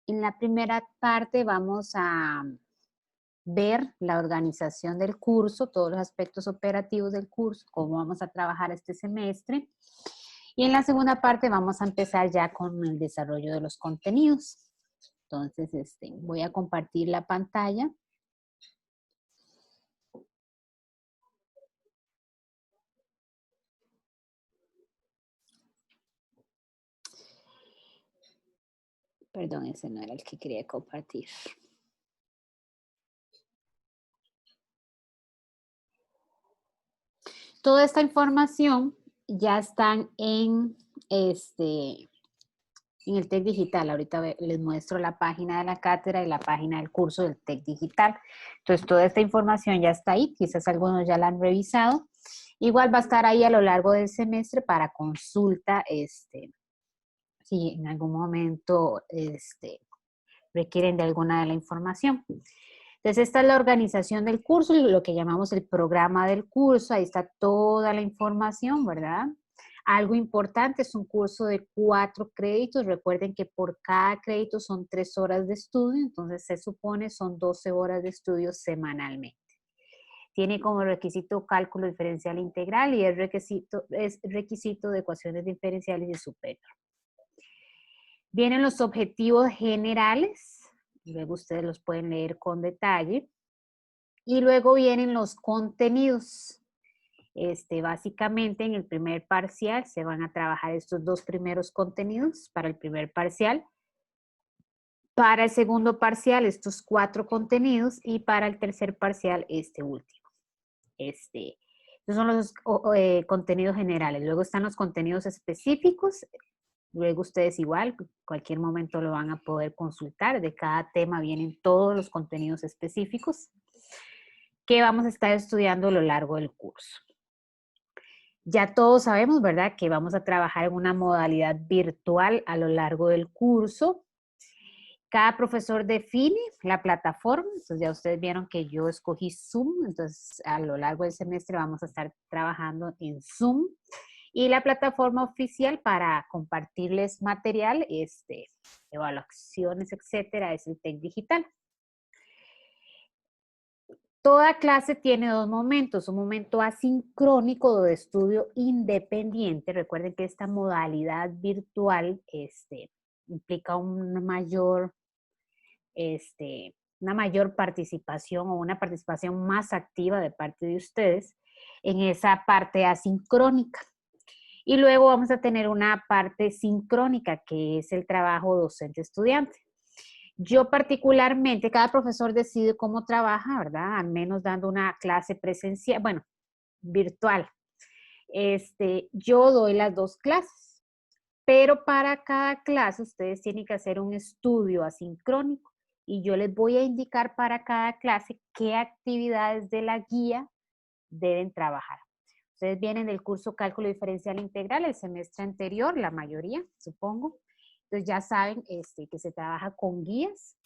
En la primera parte vamos a ver la organización del curso, todos los aspectos operativos del curso, cómo vamos a trabajar este semestre. Y en la segunda parte vamos a empezar ya con el desarrollo de los contenidos. Entonces, voy a compartir la pantalla. Perdón, ese no era el que quería compartir. Toda esta información ya están en el TEC Digital. Ahorita les muestro la página de la cátedra y la página del curso del TEC Digital. Entonces, toda esta información ya está ahí. Quizás algunos ya la han revisado. Igual va a estar ahí a lo largo del semestre para consulta, si en algún momento requieren de alguna de la información. Entonces, esta es la organización del curso, lo que llamamos el programa del curso. Ahí está toda la información, ¿verdad? Algo importante, es un curso de 4 créditos. Recuerden que por cada crédito son 3 horas de estudio, entonces se supone son 12 horas de estudio semanalmente. Tiene como requisito cálculo diferencial integral y es requisito de ecuaciones diferenciales y superior. Vienen los objetivos generales, luego ustedes los pueden leer con detalle. Y luego vienen los contenidos. Básicamente en el primer parcial se van a trabajar estos 2 primeros contenidos para el primer parcial. Para el segundo parcial estos 4 contenidos y para el tercer parcial este último. Estos son los contenidos generales. Luego están los contenidos específicos. Luego ustedes igual, cualquier momento lo van a poder consultar. De cada tema vienen todos los contenidos específicos que vamos a estar estudiando a lo largo del curso. Ya todos sabemos, ¿verdad?, que vamos a trabajar en una modalidad virtual a lo largo del curso. Cada profesor define la plataforma. Entonces ya ustedes vieron que yo escogí Zoom. Entonces a lo largo del semestre vamos a estar trabajando en Zoom. Y la plataforma oficial para compartirles material, evaluaciones, etcétera, es el TEC Digital. Toda clase tiene 2 momentos, un momento asincrónico de estudio independiente. Recuerden que esta modalidad virtual implica una mayor participación o una participación más activa de parte de ustedes en esa parte asincrónica. Y luego vamos a tener una parte sincrónica, que es el trabajo docente-estudiante. Yo particularmente, cada profesor decide cómo trabaja, ¿verdad? Al menos dando una clase presencial, bueno, virtual. Yo doy las 2 clases, pero para cada clase ustedes tienen que hacer un estudio asincrónico y yo les voy a indicar para cada clase qué actividades de la guía deben trabajar. Ustedes vienen del curso Cálculo Diferencial Integral el semestre anterior, la mayoría, supongo. Entonces ya saben que se trabaja con guías,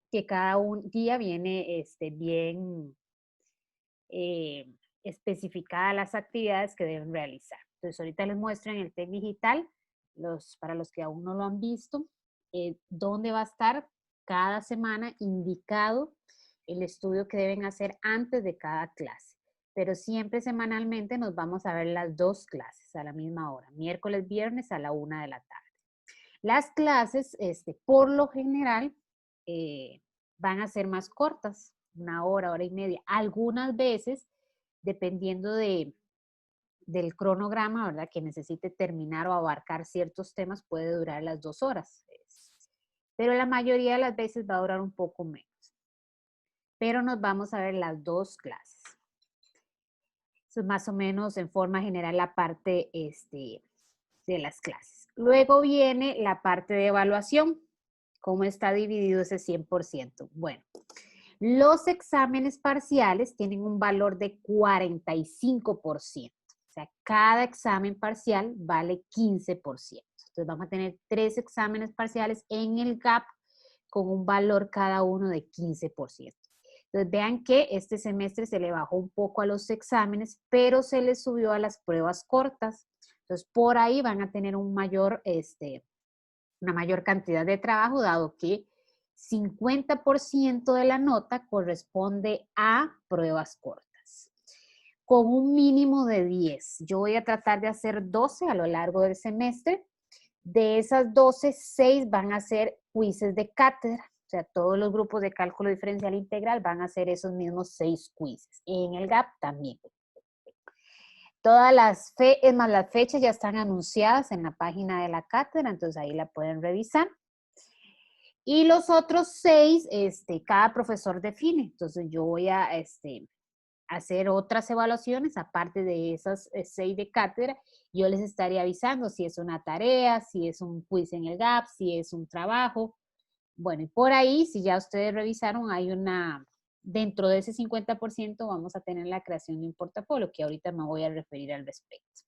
que cada guía viene bien especificada las actividades que deben realizar. Entonces ahorita les muestro en el TEC Digital, para los que aún no lo han visto, dónde va a estar cada semana indicado el estudio que deben hacer antes de cada clase. Pero siempre semanalmente nos vamos a ver las 2 clases a la misma hora, miércoles, viernes a la 1 de la tarde. Las clases, por lo general, van a ser más cortas, 1 hora, hora y media. Algunas veces, dependiendo del cronograma, ¿verdad?, que necesite terminar o abarcar ciertos temas, puede durar las 2 horas. Pero la mayoría de las veces va a durar un poco menos. Pero nos vamos a ver las 2 clases. Eso es más o menos en forma general la parte de las clases. Luego viene la parte de evaluación. ¿Cómo está dividido ese 100%? Bueno, los exámenes parciales tienen un valor de 45%. O sea, cada examen parcial vale 15%. Entonces vamos a tener 3 exámenes parciales en el GAP con un valor cada uno de 15%. Entonces vean que este semestre se le bajó un poco a los exámenes, pero se le subió a las pruebas cortas. Entonces por ahí van a tener un mayor una mayor cantidad de trabajo, dado que 50% de la nota corresponde a pruebas cortas, con un mínimo de 10. Yo voy a tratar de hacer 12 a lo largo del semestre. De esas 12, 6 van a ser quizzes de cátedra. O sea, todos los grupos de cálculo diferencial integral van a hacer esos mismos 6 quizzes. En el GAP también. Todas las las fechas ya están anunciadas en la página de la cátedra, entonces ahí la pueden revisar. Y los otros 6, cada profesor define. Entonces yo voy a hacer otras evaluaciones, aparte de esas 6 de cátedra. Yo les estaría avisando si es una tarea, si es un quiz en el GAP, si es un trabajo. Bueno, y por ahí, si ya ustedes revisaron, hay dentro de ese 50% vamos a tener la creación de un portafolio, que ahorita me voy a referir al respecto.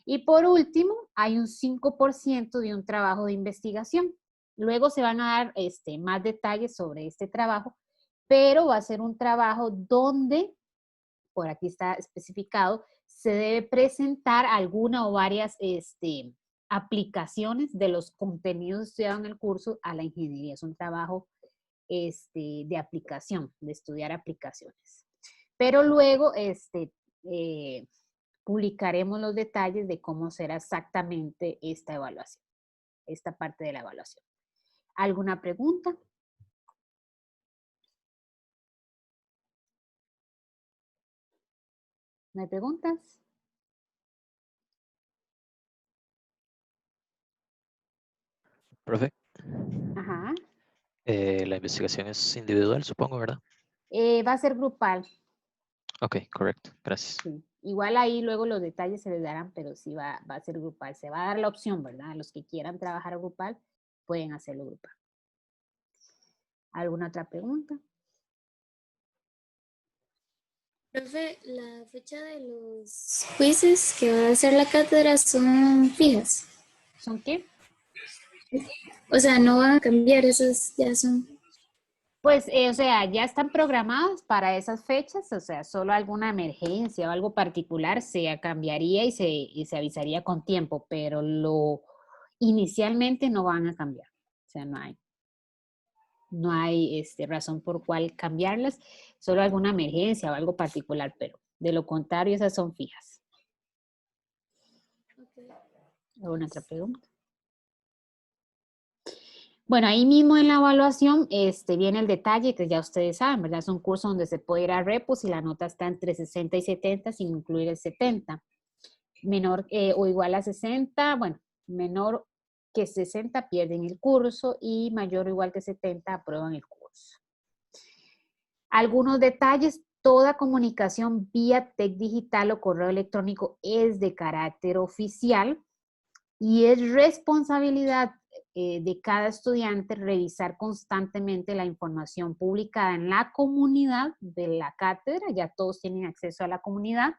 Y por último, hay un 5% de un trabajo de investigación. Luego se van a dar más detalles sobre este trabajo, pero va a ser un trabajo donde, por aquí está especificado, se debe presentar alguna o varias aplicaciones de los contenidos estudiados en el curso a la ingeniería. Es un trabajo de aplicación, de estudiar aplicaciones. Pero luego publicaremos los detalles de cómo será exactamente esta evaluación, esta parte de la evaluación. ¿Alguna pregunta? ¿No hay preguntas? Profe, Ajá. la investigación es individual, supongo, ¿verdad? Va a ser grupal. Ok, correcto, gracias. Sí. Igual ahí luego los detalles se les darán, pero sí va a ser grupal. Se va a dar la opción, ¿verdad? A los que quieran trabajar grupal, pueden hacerlo grupal. ¿Alguna otra pregunta? Profe, la fecha de los quizzes que va a hacer la cátedra son fijas. ¿Son qué? O sea, no van a cambiar, esos ya son. Pues, o sea, ya están programados para esas fechas, o sea, solo alguna emergencia o algo particular se cambiaría y se avisaría con tiempo, pero inicialmente no van a cambiar. O sea, no hay razón por cual cambiarlas, solo alguna emergencia o algo particular, pero de lo contrario, esas son fijas. Okay. ¿Alguna otra pregunta? Bueno, ahí mismo en la evaluación viene el detalle que ya ustedes saben, ¿verdad? Es un curso donde se puede ir a repos y la nota está entre 60 y 70 sin incluir el 70. Menor o igual a 60, bueno, menor que 60 pierden el curso y mayor o igual que 70 aprueban el curso. Algunos detalles, toda comunicación vía TEC digital o correo electrónico es de carácter oficial y es responsabilidad de cada estudiante revisar constantemente la información publicada en la comunidad de la cátedra, ya todos tienen acceso a la comunidad,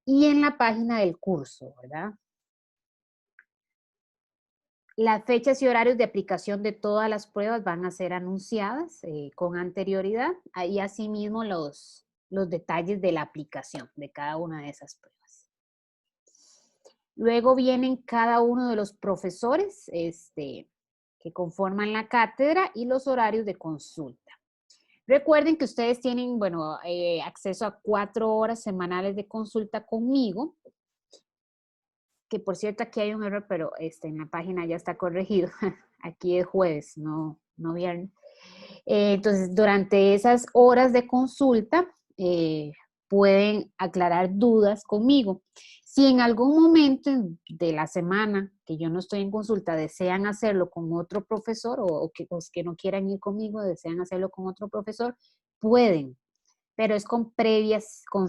y en la página del curso, ¿verdad? Las fechas y horarios de aplicación de todas las pruebas van a ser anunciadas con anterioridad, y asimismo los detalles de la aplicación de cada una de esas pruebas. Luego vienen cada uno de los profesores que conforman la cátedra y los horarios de consulta. Recuerden que ustedes tienen, bueno, acceso a 4 horas semanales de consulta conmigo, que por cierto aquí hay un error, pero en la página ya está corregido. Aquí es jueves, no viernes. Entonces, durante esas horas de consulta, pueden aclarar dudas conmigo. Si en algún momento de la semana que yo no estoy en consulta desean hacerlo con otro profesor o que no quieran ir conmigo, desean hacerlo con otro profesor, pueden, pero es con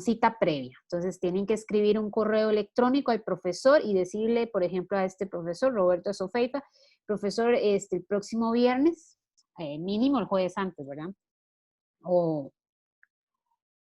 cita previa. Entonces tienen que escribir un correo electrónico al profesor y decirle, por ejemplo, a este profesor, Roberto Sofeifa, profesor, el próximo viernes, mínimo el jueves antes, ¿verdad?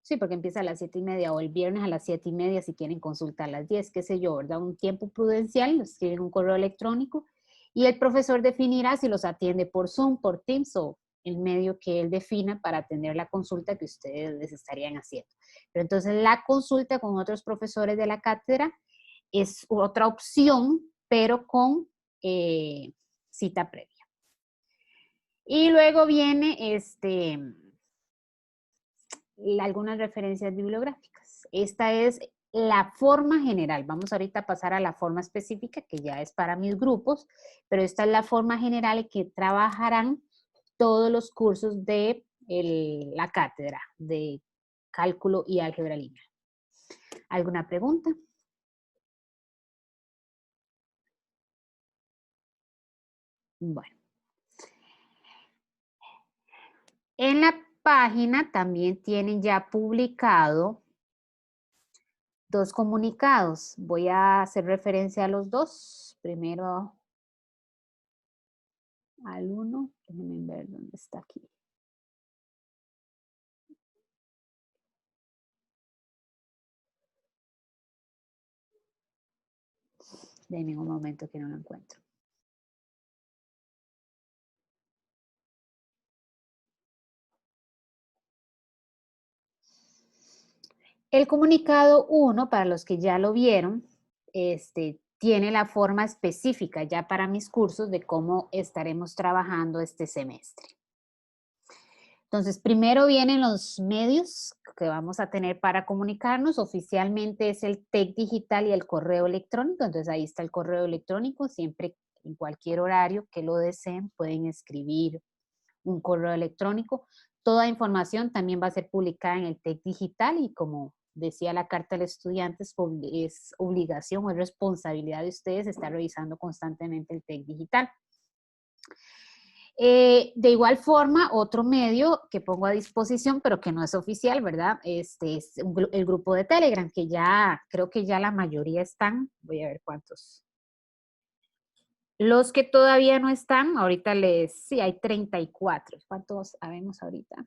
Sí, porque empieza a las 7:30 o el viernes a las 7:30 si quieren consultar a las 10, qué sé yo, ¿verdad? Un tiempo prudencial, escriben un correo electrónico y el profesor definirá si los atiende por Zoom, por Teams o el medio que él defina para atender la consulta que ustedes les estarían haciendo. Pero entonces la consulta con otros profesores de la cátedra es otra opción, pero con cita previa. Y luego viene algunas referencias bibliográficas. Esta es la forma general. Vamos ahorita a pasar a la forma específica, que ya es para mis grupos, pero esta es la forma general en que trabajarán todos los cursos de la cátedra de cálculo y álgebra lineal. ¿Alguna pregunta? Bueno. En la página también tienen ya publicado 2 comunicados. Voy a hacer referencia a los 2. Primero al 1. Déjenme ver dónde está aquí. Denme un momento que no lo encuentro. El comunicado 1, para los que ya lo vieron, tiene la forma específica ya para mis cursos de cómo estaremos trabajando este semestre. Entonces, primero vienen los medios que vamos a tener para comunicarnos. Oficialmente es el TEC digital y el correo electrónico. Entonces, ahí está el correo electrónico. Siempre, en cualquier horario que lo deseen, pueden escribir un correo electrónico. Toda información también va a ser publicada en el TEC digital y como decía la carta del estudiante, es obligación o es responsabilidad de ustedes estar revisando constantemente el TEC digital. De igual forma, otro medio que pongo a disposición, pero que no es oficial, ¿verdad? Es el grupo de Telegram, que ya, creo que ya la mayoría están. Voy a ver cuántos. Los que todavía no están, ahorita sí, hay 34. ¿Cuántos habemos ahorita?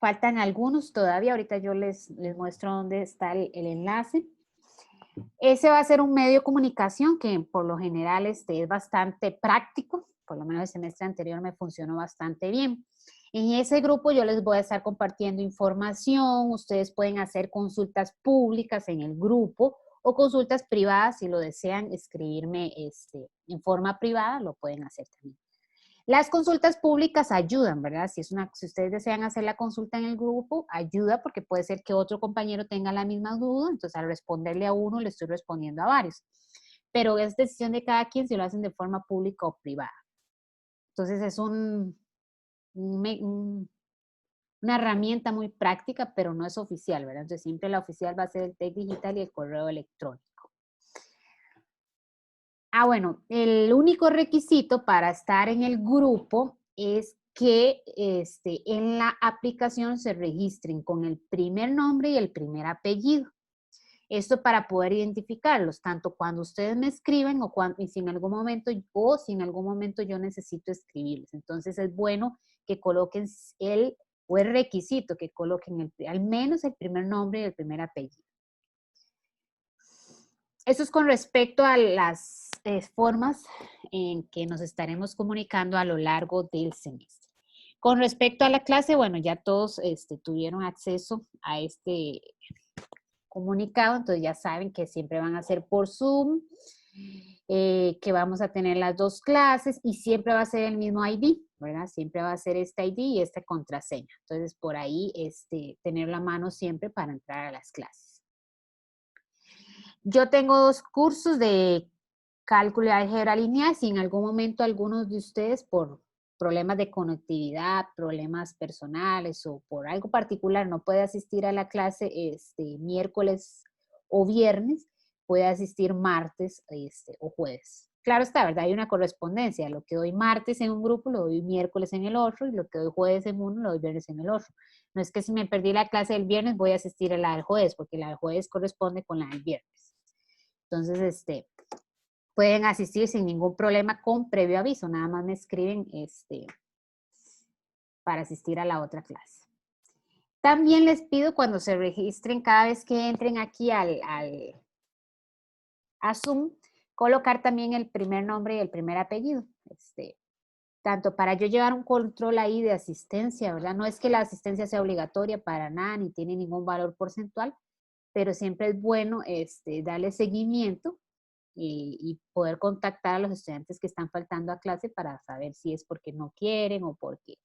Faltan algunos todavía, ahorita yo les muestro dónde está el enlace. Ese va a ser un medio de comunicación que por lo general es bastante práctico, por lo menos el semestre anterior me funcionó bastante bien. En ese grupo yo les voy a estar compartiendo información, ustedes pueden hacer consultas públicas en el grupo o consultas privadas si lo desean escribirme en forma privada, lo pueden hacer también. Las consultas públicas ayudan, ¿verdad? Si ustedes desean hacer la consulta en el grupo, ayuda porque puede ser que otro compañero tenga la misma duda, entonces al responderle a uno le estoy respondiendo a varios. Pero es decisión de cada quien si lo hacen de forma pública o privada. Entonces es una herramienta muy práctica, pero no es oficial, ¿verdad? Entonces siempre la oficial va a ser el TEC digital y el correo electrónico. Bueno, el único requisito para estar en el grupo es que en la aplicación se registren con el primer nombre y el primer apellido. Esto para poder identificarlos, tanto cuando ustedes me escriben y si en algún momento yo necesito escribirles. Entonces es bueno que coloquen es requisito que coloquen al menos el primer nombre y el primer apellido. Eso es con respecto a las formas en que nos estaremos comunicando a lo largo del semestre. Con respecto a la clase, bueno, ya todos tuvieron acceso a este comunicado, entonces ya saben que siempre van a ser por Zoom, que vamos a tener las 2 clases y siempre va a ser el mismo ID, ¿verdad? Siempre va a ser este ID y esta contraseña. Entonces, por ahí, tenerlo a mano siempre para entrar a las clases. Yo tengo 2 cursos de cálculo y álgebra lineal. Si en algún momento algunos de ustedes por problemas de conectividad, problemas personales o por algo particular no puede asistir a la clase miércoles o viernes, puede asistir martes o jueves. Claro está, ¿verdad? Hay una correspondencia. Lo que doy martes en un grupo, lo doy miércoles en el otro, y lo que doy jueves en uno, lo doy viernes en el otro. No es que si me perdí la clase del viernes, voy a asistir a la del jueves, porque la del jueves corresponde con la del viernes. Entonces, pueden asistir sin ningún problema con previo aviso. Nada más me escriben para asistir a la otra clase. También les pido cuando se registren, cada vez que entren aquí a Zoom, colocar también el primer nombre y el primer apellido. tanto para yo llevar un control ahí de asistencia, ¿verdad? No es que la asistencia sea obligatoria para nada, ni tiene ningún valor porcentual, pero siempre es bueno darle seguimiento y poder contactar a los estudiantes que están faltando a clase para saber si es porque no quieren o porque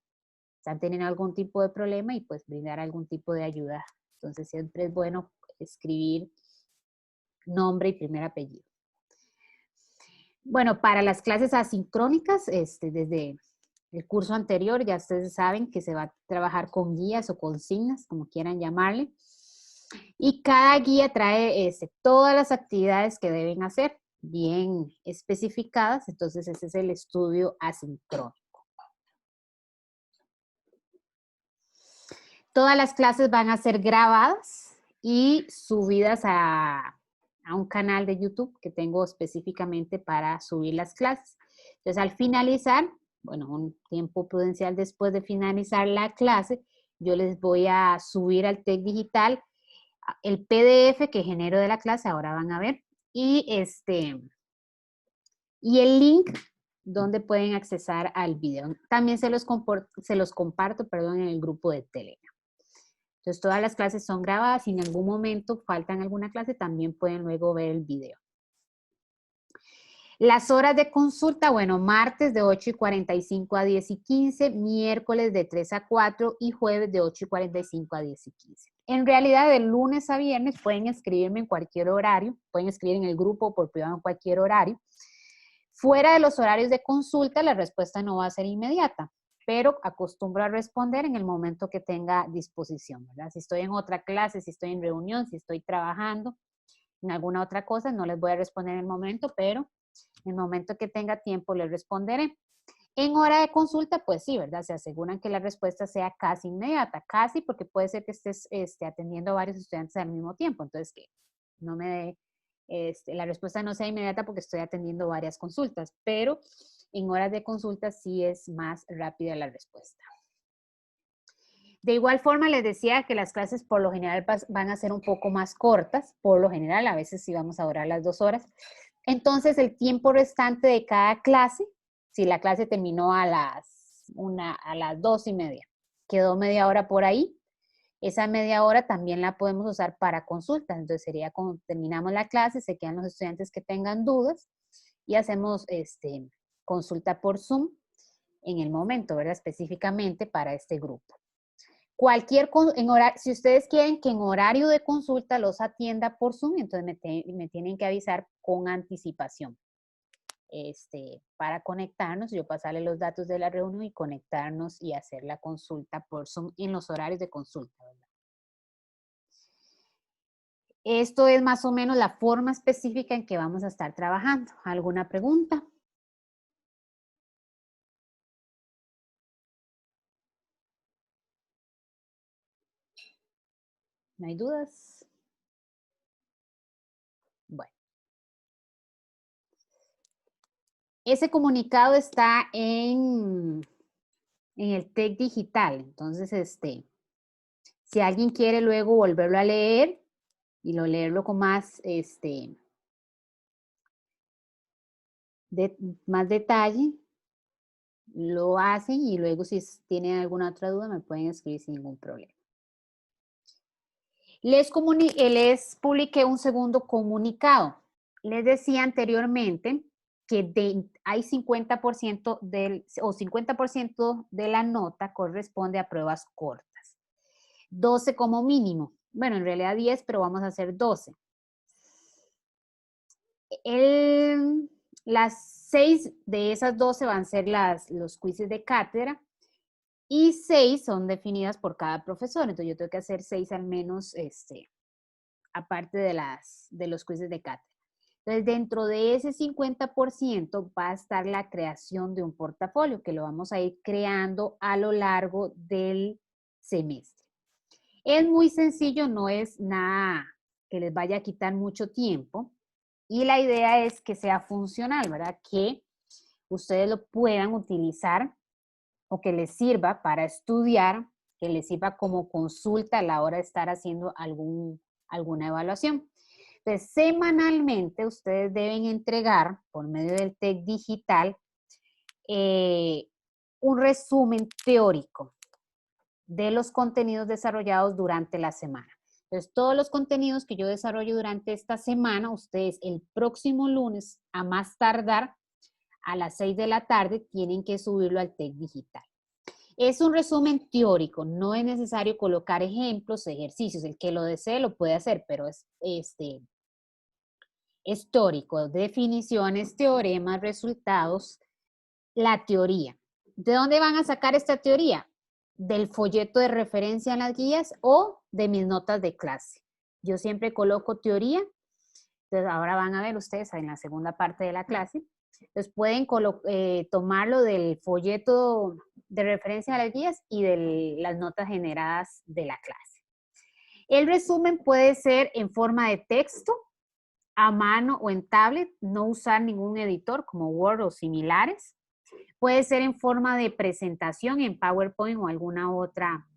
están teniendo algún tipo de problema y pues brindar algún tipo de ayuda. Entonces siempre es bueno escribir nombre y primer apellido. Bueno, para las clases asincrónicas, desde el curso anterior ya ustedes saben que se va a trabajar con guías o consignas, como quieran llamarle. Y cada guía trae todas las actividades que deben hacer, bien especificadas. Entonces ese es el estudio asincrónico. Todas las clases van a ser grabadas y subidas a un canal de YouTube que tengo específicamente para subir las clases. Entonces, al finalizar, bueno, un tiempo prudencial después de finalizar la clase, yo les voy a subir al TEC Digital el PDF que genero de la clase, ahora van a ver, y el link donde pueden accesar al video. También se los comparto, perdón, en el grupo de Telegram. Entonces, todas las clases son grabadas. Si en algún momento faltan alguna clase, también pueden luego ver el video. Las horas de consulta, bueno, martes de 8:45 a 10:15, miércoles de 3 a 4 y jueves de 8:45 a 10:15. En realidad, de lunes a viernes pueden escribirme en cualquier horario, pueden escribir en el grupo por privado en cualquier horario. Fuera de los horarios de consulta, la respuesta no va a ser inmediata, pero acostumbro a responder en el momento que tenga disposición, ¿verdad? Si estoy en otra clase, si estoy en reunión, si estoy trabajando en alguna otra cosa, no les voy a responder en el momento, pero en el momento que tenga tiempo les responderé. En hora de consulta, pues sí, ¿verdad? Se aseguran que la respuesta sea casi inmediata, casi porque puede ser que estés atendiendo a varios estudiantes al mismo tiempo, entonces que no me dé, la respuesta no sea inmediata porque estoy atendiendo varias consultas, pero en horas de consulta sí es más rápida la respuesta. De igual forma, les decía que las clases por lo general van a ser un poco más cortas, por lo general, a veces sí vamos a durar las 2 horas. Entonces, el tiempo restante de cada clase, si la clase terminó a las 2:30, quedó media hora por ahí, esa media hora también la podemos usar para consultas. Entonces, sería cuando terminamos la clase, se quedan los estudiantes que tengan dudas y hacemos consulta por Zoom en el momento, ¿verdad? Específicamente para este grupo. Si ustedes quieren que en horario de consulta los atienda por Zoom, entonces me tienen que avisar con anticipación para conectarnos, yo pasarle los datos de la reunión y conectarnos y hacer la consulta por Zoom en los horarios de consulta, ¿verdad? Esto es más o menos la forma específica en que vamos a estar trabajando. ¿Alguna pregunta? ¿No hay dudas? Bueno. Ese comunicado está en el TEC Digital. Entonces, si alguien quiere luego volverlo a leer y leerlo con más, más detalle, lo hacen y luego si tienen alguna otra duda me pueden escribir sin ningún problema. Les publiqué un segundo comunicado. Les decía anteriormente que hay 50% o 50% de la nota corresponde a pruebas cortas. 12 como mínimo. Bueno, en realidad 10, pero vamos a hacer 12. Las 6 de esas 12 van a ser los quizzes de cátedra y 6 son definidas por cada profesor. Entonces yo tengo que hacer 6 al menos, aparte de los quizzes de cátedra. Entonces dentro de ese 50% va a estar la creación de un portafolio que lo vamos a ir creando a lo largo del semestre. Es muy sencillo, no es nada que les vaya a quitar mucho tiempo. Y la idea es que sea funcional, ¿verdad? Que ustedes lo puedan utilizar o que les sirva para estudiar, que les sirva como consulta a la hora de estar haciendo alguna evaluación. Entonces, semanalmente ustedes deben entregar por medio del TEC Digital un resumen teórico de los contenidos desarrollados durante la semana. Entonces, todos los contenidos que yo desarrollo durante esta semana, ustedes el próximo lunes, a más tardar, a las 6 de la tarde, tienen que subirlo al TEC Digital. Es un resumen teórico, no es necesario colocar ejemplos, ejercicios. El que lo desee lo puede hacer, pero es teórico, definiciones, teoremas, resultados, la teoría. ¿De dónde van a sacar esta teoría? Del folleto de referencia en las guías o de mis notas de clase. Yo siempre coloco teoría, entonces ahora van a ver ustedes en la segunda parte de la clase. Entonces pueden tomarlo del folleto de referencia a las guías y de las notas generadas de la clase. El resumen puede ser en forma de texto, a mano o en tablet, no usar ningún editor como Word o similares. Puede ser en forma de presentación en PowerPoint o alguna otra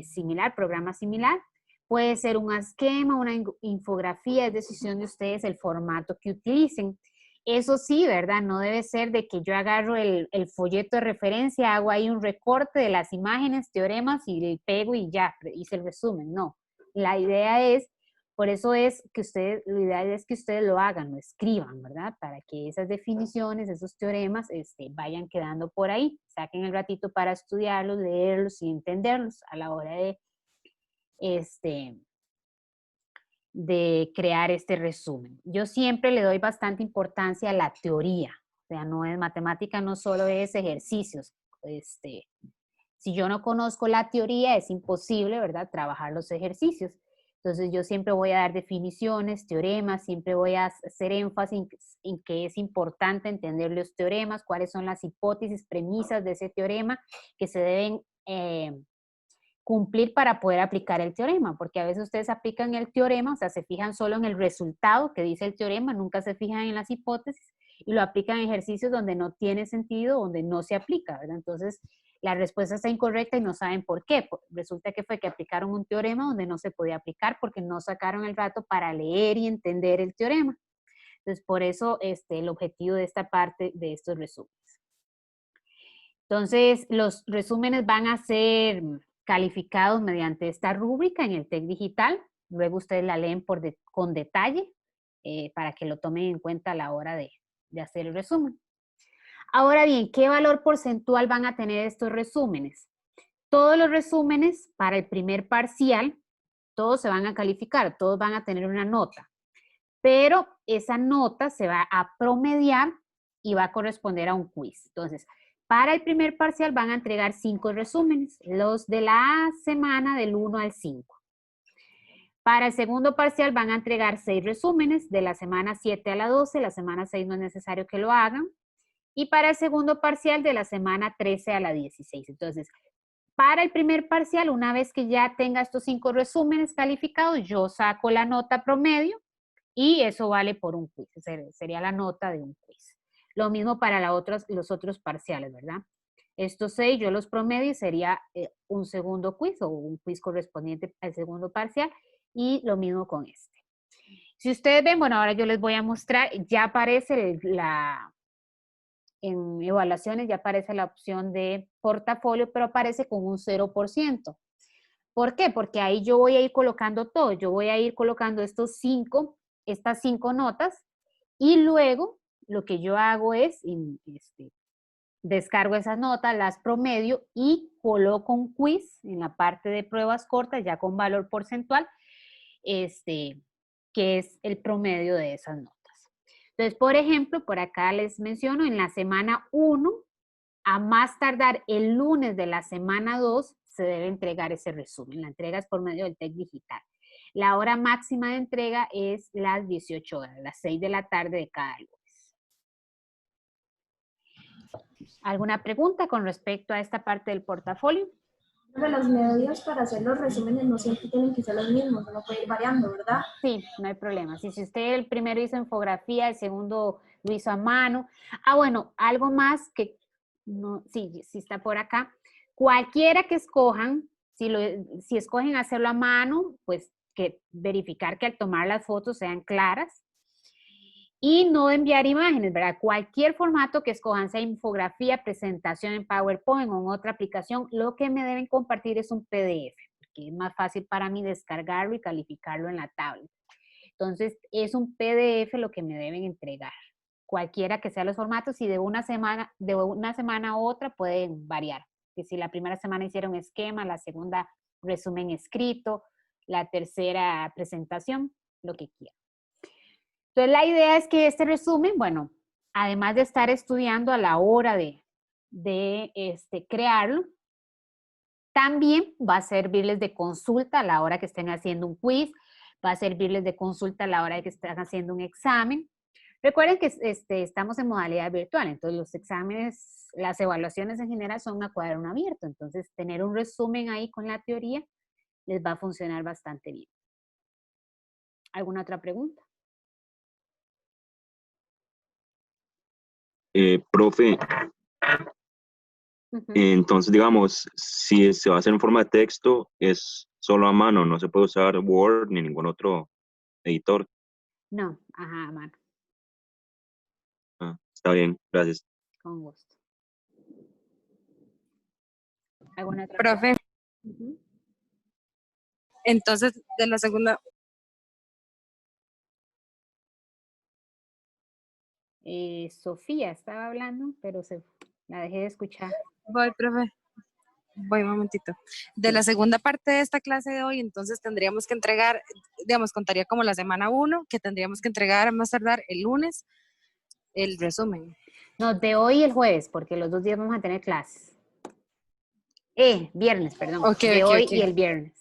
similar, programa similar. Puede ser un esquema, una infografía, es decisión de ustedes el formato que utilicen. Eso sí, ¿verdad? No debe ser de que yo agarro el folleto de referencia, hago ahí un recorte de las imágenes, teoremas y le pego y ya, hice el resumen. No, la idea es, por eso es que lo ideal es que ustedes lo hagan, lo escriban, ¿verdad? Para que esas definiciones, esos teoremas vayan quedando por ahí. Saquen el ratito para estudiarlos, leerlos y entenderlos a la hora de crear este resumen. Yo siempre le doy bastante importancia a la teoría, o sea, no es matemática, no solo es ejercicios. Si yo no conozco la teoría, es imposible, ¿verdad?, trabajar los ejercicios. Entonces, yo siempre voy a dar definiciones, teoremas, siempre voy a hacer énfasis en que es importante entender los teoremas, cuáles son las hipótesis, premisas de ese teorema que se deben cumplir para poder aplicar el teorema, porque a veces ustedes aplican el teorema, o sea, se fijan solo en el resultado que dice el teorema, nunca se fijan en las hipótesis y lo aplican en ejercicios donde no tiene sentido, donde no se aplica, ¿verdad? Entonces, la respuesta está incorrecta y no saben por qué. Resulta que fue que aplicaron un teorema donde no se podía aplicar porque no sacaron el rato para leer y entender el teorema. Entonces, por eso el objetivo de esta parte de estos resúmenes. Entonces, los resúmenes van a ser calificados mediante esta rúbrica en el TEC Digital. Luego ustedes la leen con detalle para que lo tomen en cuenta a la hora de hacer el resumen. Ahora bien, ¿qué valor porcentual van a tener estos resúmenes? Todos los resúmenes para el primer parcial, todos se van a calificar, todos van a tener una nota, pero esa nota se va a promediar y va a corresponder a un quiz. Entonces, para el primer parcial van a entregar 5 resúmenes, los de la semana del 1 al 5. Para el segundo parcial van a entregar 6 resúmenes, de la semana 7 a la 12, la semana 6 no es necesario que lo hagan. Y para el segundo parcial de la semana 13 a la 16. Entonces, para el primer parcial, una vez que ya tenga estos 5 resúmenes calificados, yo saco la nota promedio y eso vale por un quiz. Sería la nota de un quiz. Lo mismo para los otros parciales, ¿verdad? Estos 6 yo los promedio y sería un segundo quiz o un quiz correspondiente al segundo parcial y lo mismo con este. Si ustedes ven, bueno, ahora yo les voy a mostrar, ya aparece en evaluaciones ya aparece la opción de portafolio, pero aparece con un 0%. ¿Por qué? Porque ahí yo voy a ir colocando todo. Yo voy a ir colocando estas 5 notas y luego lo que yo hago es descargo esas notas, las promedio y coloco un quiz en la parte de pruebas cortas ya con valor porcentual, que es el promedio de esas notas. Entonces, por ejemplo, por acá les menciono, en la semana 1, a más tardar el lunes de la semana 2, se debe entregar ese resumen. La entrega es por medio del TEC Digital. La hora máxima de entrega es las 18 horas, las 6 de la tarde de cada lunes. ¿Alguna pregunta con respecto a esta parte del portafolio? De los medios para hacer los resúmenes no siempre tienen que ser los mismos, uno puede ir variando, ¿verdad? Sí, no hay problema. Si usted el primero hizo infografía, el segundo lo hizo a mano. Ah, bueno, algo más que, no, sí está por acá. Cualquiera que escojan, si escogen hacerlo a mano, pues que verificar que al tomar las fotos sean claras. Y no enviar imágenes, ¿verdad? Cualquier formato que escojan, sea infografía, presentación en PowerPoint o en otra aplicación, lo que me deben compartir es un PDF, porque es más fácil para mí descargarlo y calificarlo en la tablet. Entonces, es un PDF lo que me deben entregar. Cualquiera que sea los formatos, y de una semana a otra pueden variar. Que si la primera semana hicieron esquema, la segunda resumen escrito, la tercera presentación, lo que quieran. Entonces, la idea es que este resumen, bueno, además de estar estudiando a la hora de crearlo, también va a servirles de consulta a la hora que estén haciendo un quiz, va a servirles de consulta a la hora de que estén haciendo un examen. Recuerden que estamos en modalidad virtual, entonces los exámenes, las evaluaciones en general son a cuaderno abierto, entonces tener un resumen ahí con la teoría les va a funcionar bastante bien. ¿Alguna otra pregunta? Profe, Uh-huh. entonces digamos, si se va a hacer en forma de texto, es solo a mano, no se puede usar Word ni ningún otro editor. No, ajá, mano, Ah, está bien, gracias. con gusto. ¿Alguna otra Profe, pregunta? Uh-huh. entonces de la segunda, Sofía estaba hablando, pero la dejé de escuchar. voy, profe, voy un momentito. De la segunda parte de esta clase de hoy, entonces tendríamos que entregar, digamos, contaría como la semana 1, que tendríamos que entregar a más tardar el lunes el resumen. No, de hoy y el jueves, porque los 2 días vamos a tener clases. Viernes, perdón. Ok, de ok, hoy ok. y el viernes.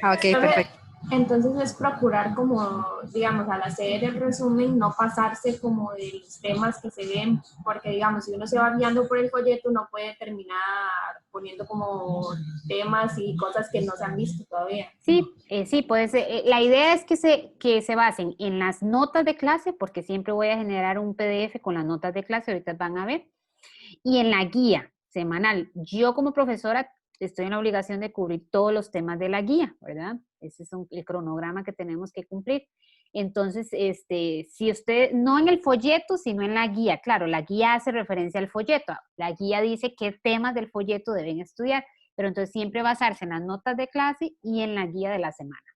Ah, ok, perfecto. Entonces es procurar como, digamos, al hacer el resumen, no pasarse como de los temas que se ven, porque digamos, si uno se va guiando por el folleto, uno puede terminar poniendo como temas y cosas que no se han visto todavía. Sí, sí, puede ser. La idea es que se basen en las notas de clase, porque siempre voy a generar un PDF con las notas de clase, ahorita van a ver, y en la guía semanal. Yo como profesora estoy en la obligación de cubrir todos los temas de la guía, ¿verdad? Ese es el cronograma que tenemos que cumplir. Entonces, si usted, no en el folleto, sino en la guía, claro, la guía hace referencia al folleto. La guía dice qué temas del folleto deben estudiar, pero entonces siempre basarse en las notas de clase y en la guía de la semana.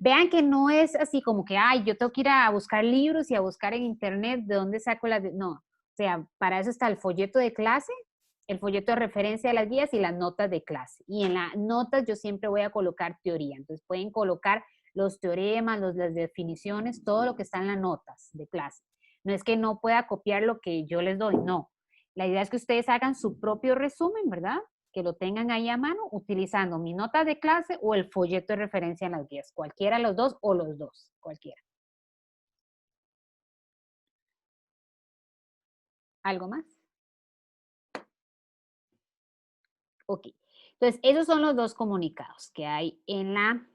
Vean que no es así como que, ay, yo tengo que ir a buscar libros y a buscar en internet de dónde saco las... No, o sea, para eso está el folleto de clase, el folleto de referencia de las guías y las notas de clase. Y en las notas yo siempre voy a colocar teoría. Entonces pueden colocar los teoremas, las definiciones, todo lo que está en las notas de clase. No es que no pueda copiar lo que yo les doy, no. La idea es que ustedes hagan su propio resumen, ¿verdad? Que lo tengan ahí a mano utilizando mi nota de clase o el folleto de referencia en las guías. Cualquiera de los dos o los dos, cualquiera. ¿Algo más? Ok. Entonces, esos son los 2 comunicados que hay en la...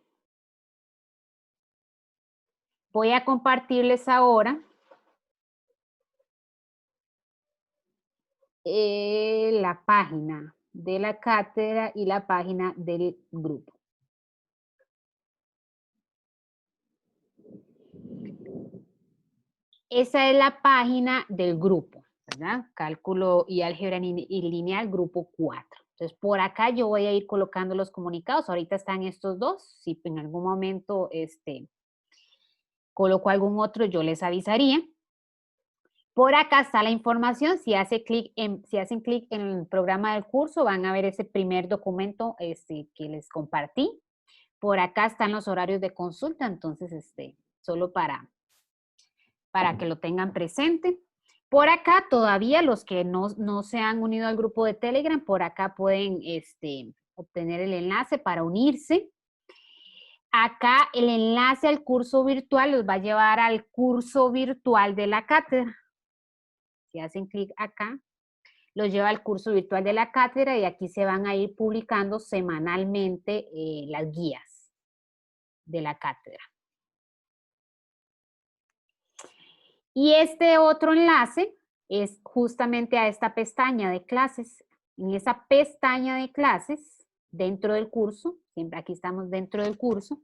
Voy a compartirles ahora la página de la cátedra y la página del grupo. Esa es la página del grupo, ¿verdad? Cálculo y álgebra lineal, grupo 4. Entonces, por acá yo voy a ir colocando los comunicados. Ahorita están estos 2. Si en algún momento coloco algún otro, yo les avisaría. Por acá está la información. Si hacen clic en el programa del curso, van a ver ese primer documento que les compartí. Por acá están los horarios de consulta, entonces, solo para que lo tengan presente. Por acá todavía los que no se han unido al grupo de Telegram, por acá pueden obtener el enlace para unirse. Acá el enlace al curso virtual los va a llevar al curso virtual de la cátedra. Si hacen clic acá, los lleva al curso virtual de la cátedra y aquí se van a ir publicando semanalmente las guías de la cátedra. Y este otro enlace es justamente a esta pestaña de clases. En esa pestaña de clases, dentro del curso, siempre aquí estamos dentro del curso,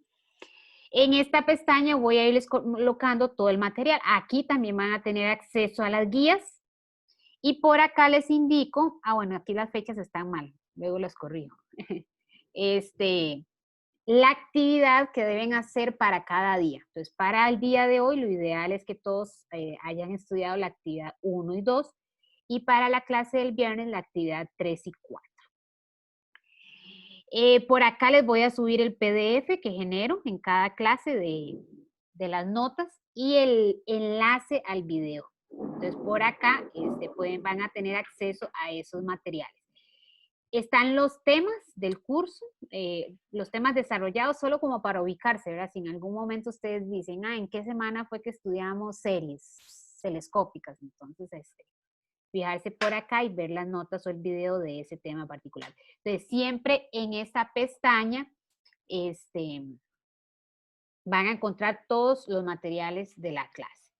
En esta pestaña voy a irles colocando todo el material. Aquí también van a tener acceso a las guías. Y por acá les indico, bueno, aquí las fechas están mal, luego las corrijo. La actividad que deben hacer para cada día. Entonces, para el día de hoy, lo ideal es que todos hayan estudiado la actividad 1 y 2, y para la clase del viernes, la actividad 3 y 4. Por acá les voy a subir el PDF que genero en cada clase de las notas y el enlace al video. Entonces, por acá van a tener acceso a esos materiales. Están los temas del curso, los temas desarrollados solo como para ubicarse, ¿verdad? Si en algún momento ustedes dicen, ¿en qué semana fue que estudiamos series telescópicas? Entonces, fijarse por acá y ver las notas o el video de ese tema particular. Entonces, siempre en esta pestaña, van a encontrar todos los materiales de la clase.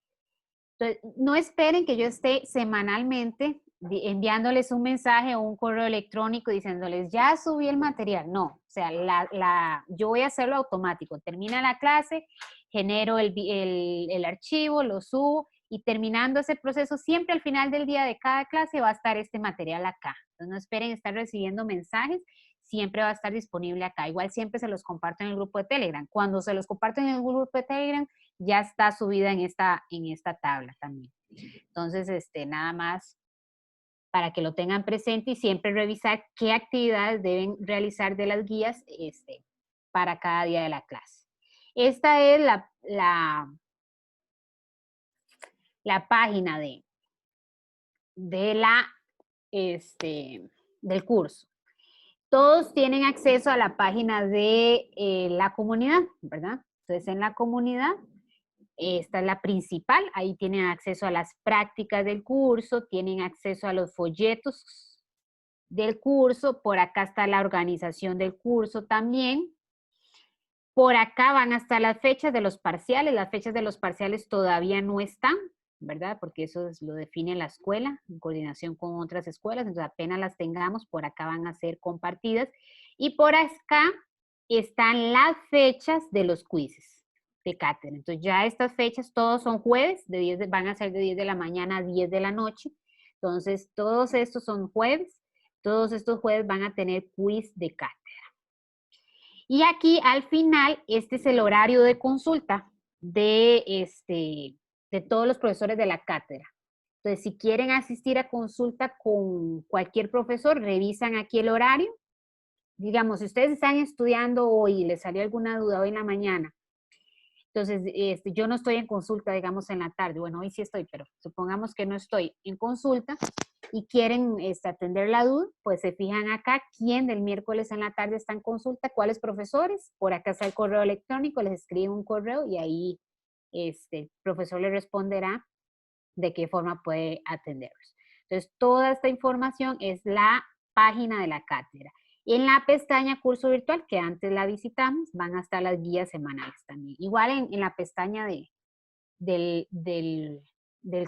Entonces, no esperen que yo esté semanalmente enviándoles un mensaje o un correo electrónico diciéndoles, ya subí el material. No, o sea, yo voy a hacerlo automático. Termina la clase, genero el archivo, lo subo, y terminando ese proceso, siempre al final del día de cada clase va a estar este material acá. Entonces, no esperen estar recibiendo mensajes, siempre va a estar disponible acá. Igual siempre se los comparto en el grupo de Telegram. Cuando se los comparto en el grupo de Telegram, ya está subida en esta tabla también. Entonces, nada más para que lo tengan presente y siempre revisar qué actividades deben realizar de las guías para cada día de la clase. Esta es la página del curso. Todos tienen acceso a la página de la comunidad, ¿verdad? Entonces, en la comunidad, esta es la principal, ahí tienen acceso a las prácticas del curso, tienen acceso a los folletos del curso, por acá está la organización del curso también. Por acá van a estar las fechas de los parciales todavía no están, ¿verdad? Porque eso lo define la escuela, en coordinación con otras escuelas, entonces apenas las tengamos, por acá van a ser compartidas. Y por acá están las fechas de los quizzes de cátedra. Entonces ya estas fechas, todos son jueves, van a ser de 10 de la mañana a 10 de la noche. Entonces todos estos son jueves, todos estos jueves van a tener quiz de cátedra. Y aquí al final, este es el horario de consulta de todos los profesores de la cátedra. Entonces, si quieren asistir a consulta con cualquier profesor, revisan aquí el horario. Digamos, si ustedes están estudiando hoy y les salió alguna duda hoy en la mañana, entonces yo no estoy en consulta, digamos, en la tarde. Bueno, hoy sí estoy, pero supongamos que no estoy en consulta y quieren atender la duda, pues se fijan acá quién del miércoles en la tarde está en consulta, cuáles profesores. Por acá está el correo electrónico, les escriben un correo y ahí el profesor les responderá de qué forma puede atenderlos. Entonces, toda esta información es la página de la cátedra. En la pestaña curso virtual, que antes la visitamos, van a estar las guías semanales también. Igual en la pestaña del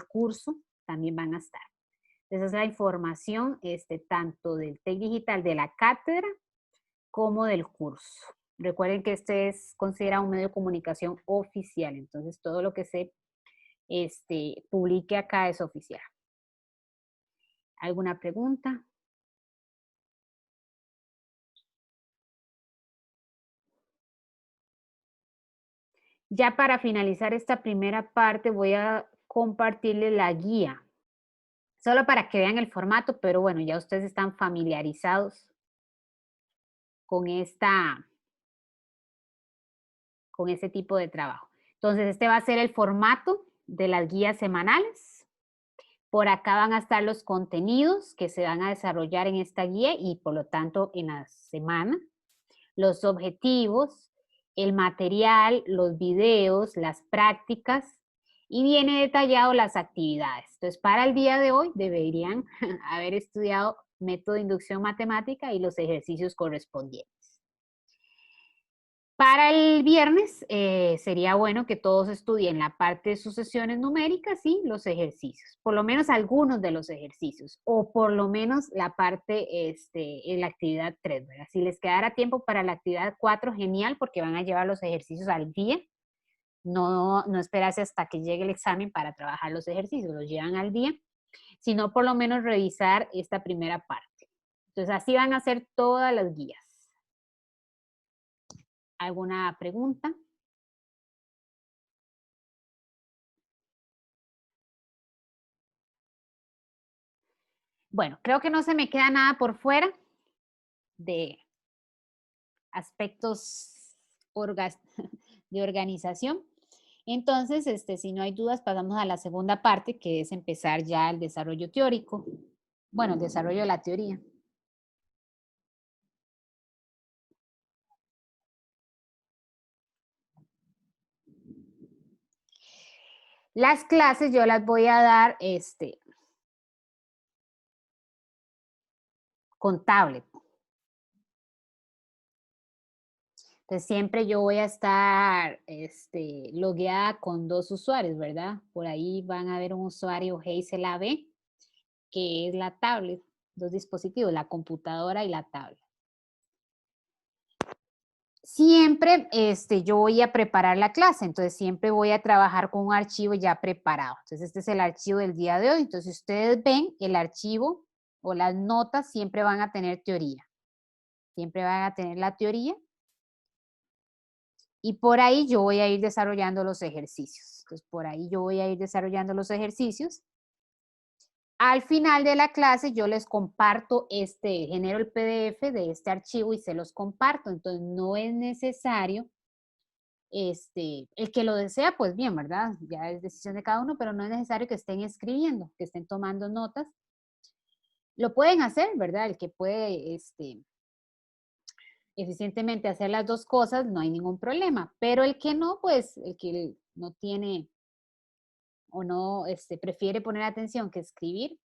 curso también van a estar. Esa es la información tanto del TEC Digital de la cátedra como del curso. Recuerden que este es considerado un medio de comunicación oficial, entonces todo lo que se publique acá es oficial. ¿Alguna pregunta? Ya para finalizar esta primera parte voy a compartirles la guía. Solo para que vean el formato, pero bueno, ya ustedes están familiarizados con este tipo de trabajo. Entonces, este va a ser el formato de las guías semanales. Por acá van a estar los contenidos que se van a desarrollar en esta guía y por lo tanto en la semana. Los objetivos, el material, los videos, las prácticas y viene detallado las actividades. Entonces, para el día de hoy deberían haber estudiado método de inducción matemática y los ejercicios correspondientes. Para el viernes sería bueno que todos estudien la parte de sucesiones numéricas y los ejercicios, por lo menos algunos de los ejercicios, o por lo menos la parte en la actividad 3, ¿verdad? Si les quedara tiempo para la actividad 4, genial, porque van a llevar los ejercicios al día. No esperarse hasta que llegue el examen para trabajar los ejercicios, los llevan al día, sino por lo menos revisar esta primera parte. Entonces, así van a hacer todas las guías. ¿Alguna pregunta? Bueno, creo que no se me queda nada por fuera de aspectos de organización. Entonces, si no hay dudas, pasamos a la segunda parte, que es empezar ya el desarrollo teórico. Bueno, el desarrollo de la teoría. Las clases yo las voy a dar con tablet. Entonces siempre yo voy a estar logueada con 2 usuarios, ¿verdad? Por ahí van a ver un usuario Hazel AB, que es la tablet, 2 dispositivos, la computadora y la tablet. Siempre yo voy a preparar la clase, entonces siempre voy a trabajar con un archivo ya preparado. Entonces este es el archivo del día de hoy. Entonces ustedes ven el archivo o las notas siempre van a tener teoría. Siempre van a tener la teoría. Y por ahí yo voy a ir desarrollando los ejercicios. Entonces por ahí yo voy a ir desarrollando los ejercicios. Al final de la clase yo les comparto genero el PDF de este archivo y se los comparto. Entonces no es necesario, el que lo desea, pues bien, ¿verdad? Ya es decisión de cada uno, pero no es necesario que estén escribiendo, que estén tomando notas. Lo pueden hacer, ¿verdad? El que puede, eficientemente hacer las 2 cosas, no hay ningún problema. Pero el que no, pues, el que no tiene o no prefiere poner atención que escribir,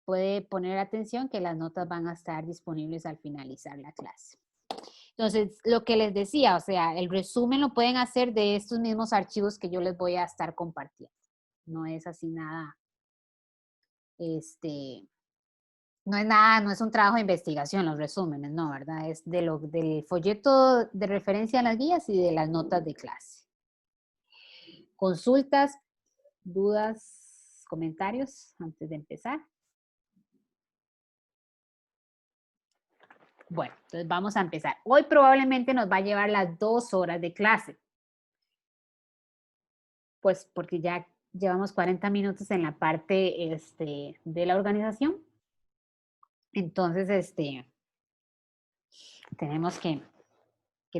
puede poner atención que las notas van a estar disponibles al finalizar la clase. Entonces, lo que les decía, o sea, el resumen lo pueden hacer de estos mismos archivos que yo les voy a estar compartiendo. No es así nada, no es un trabajo de investigación los resúmenes, no, ¿verdad? Es del folleto de referencia a las guías y de las notas de clase. Consultas, dudas, comentarios antes de empezar. Bueno, entonces vamos a empezar. Hoy probablemente nos va a llevar las 2 horas de clase. Pues porque ya llevamos 40 minutos en la parte de la organización. Entonces, tenemos que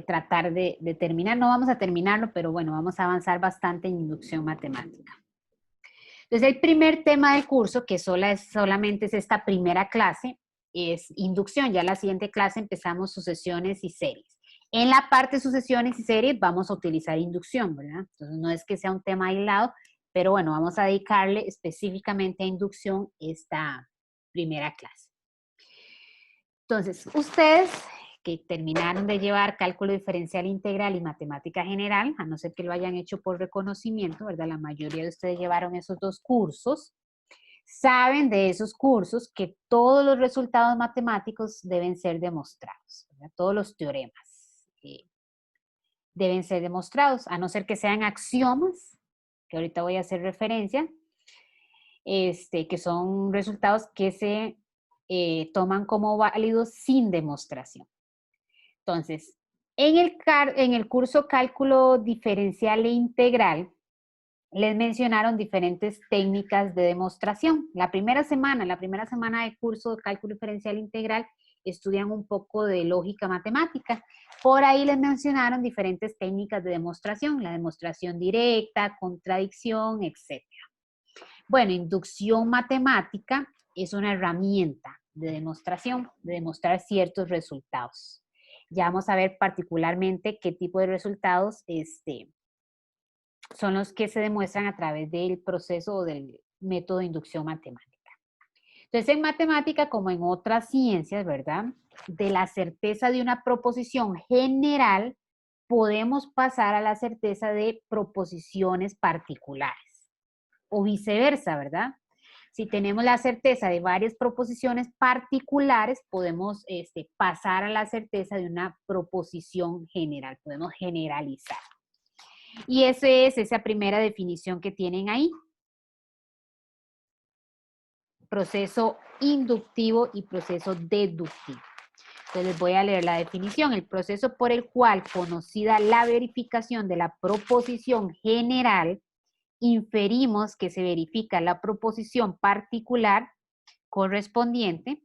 tratar de terminar. No vamos a terminarlo, pero bueno, vamos a avanzar bastante en inducción matemática. Entonces, el primer tema del curso, que solamente es esta primera clase, es inducción. Ya la siguiente clase empezamos sucesiones y series. En la parte sucesiones y series vamos a utilizar inducción, ¿verdad? Entonces, no es que sea un tema aislado, pero bueno, vamos a dedicarle específicamente a inducción esta primera clase. Entonces, ustedes que terminaron de llevar cálculo diferencial integral y matemática general, a no ser que lo hayan hecho por reconocimiento, ¿verdad? La mayoría de ustedes llevaron esos 2 cursos. Saben de esos cursos que todos los resultados matemáticos deben ser demostrados, ¿verdad? Todos los teoremas deben ser demostrados, a no ser que sean axiomas, que ahorita voy a hacer referencia, que son resultados que se toman como válidos sin demostración. Entonces, en el curso Cálculo Diferencial e Integral, les mencionaron diferentes técnicas de demostración. La primera semana de curso de Cálculo Diferencial e Integral, estudian un poco de lógica matemática. Por ahí les mencionaron diferentes técnicas de demostración, la demostración directa, contradicción, etc. Bueno, inducción matemática es una herramienta de demostración, de demostrar ciertos resultados. Ya vamos a ver particularmente qué tipo de resultados son los que se demuestran a través del proceso o del método de inducción matemática. Entonces, en matemática, como en otras ciencias, ¿verdad? De la certeza de una proposición general, podemos pasar a la certeza de proposiciones particulares. O viceversa, ¿verdad? Si tenemos la certeza de varias proposiciones particulares, podemos pasar a la certeza de una proposición general. Podemos generalizar. Y esa es esa primera definición que tienen ahí. Proceso inductivo y proceso deductivo. Entonces les voy a leer la definición. El proceso por el cual, conocida la verificación de la proposición general, inferimos que se verifica la proposición particular correspondiente,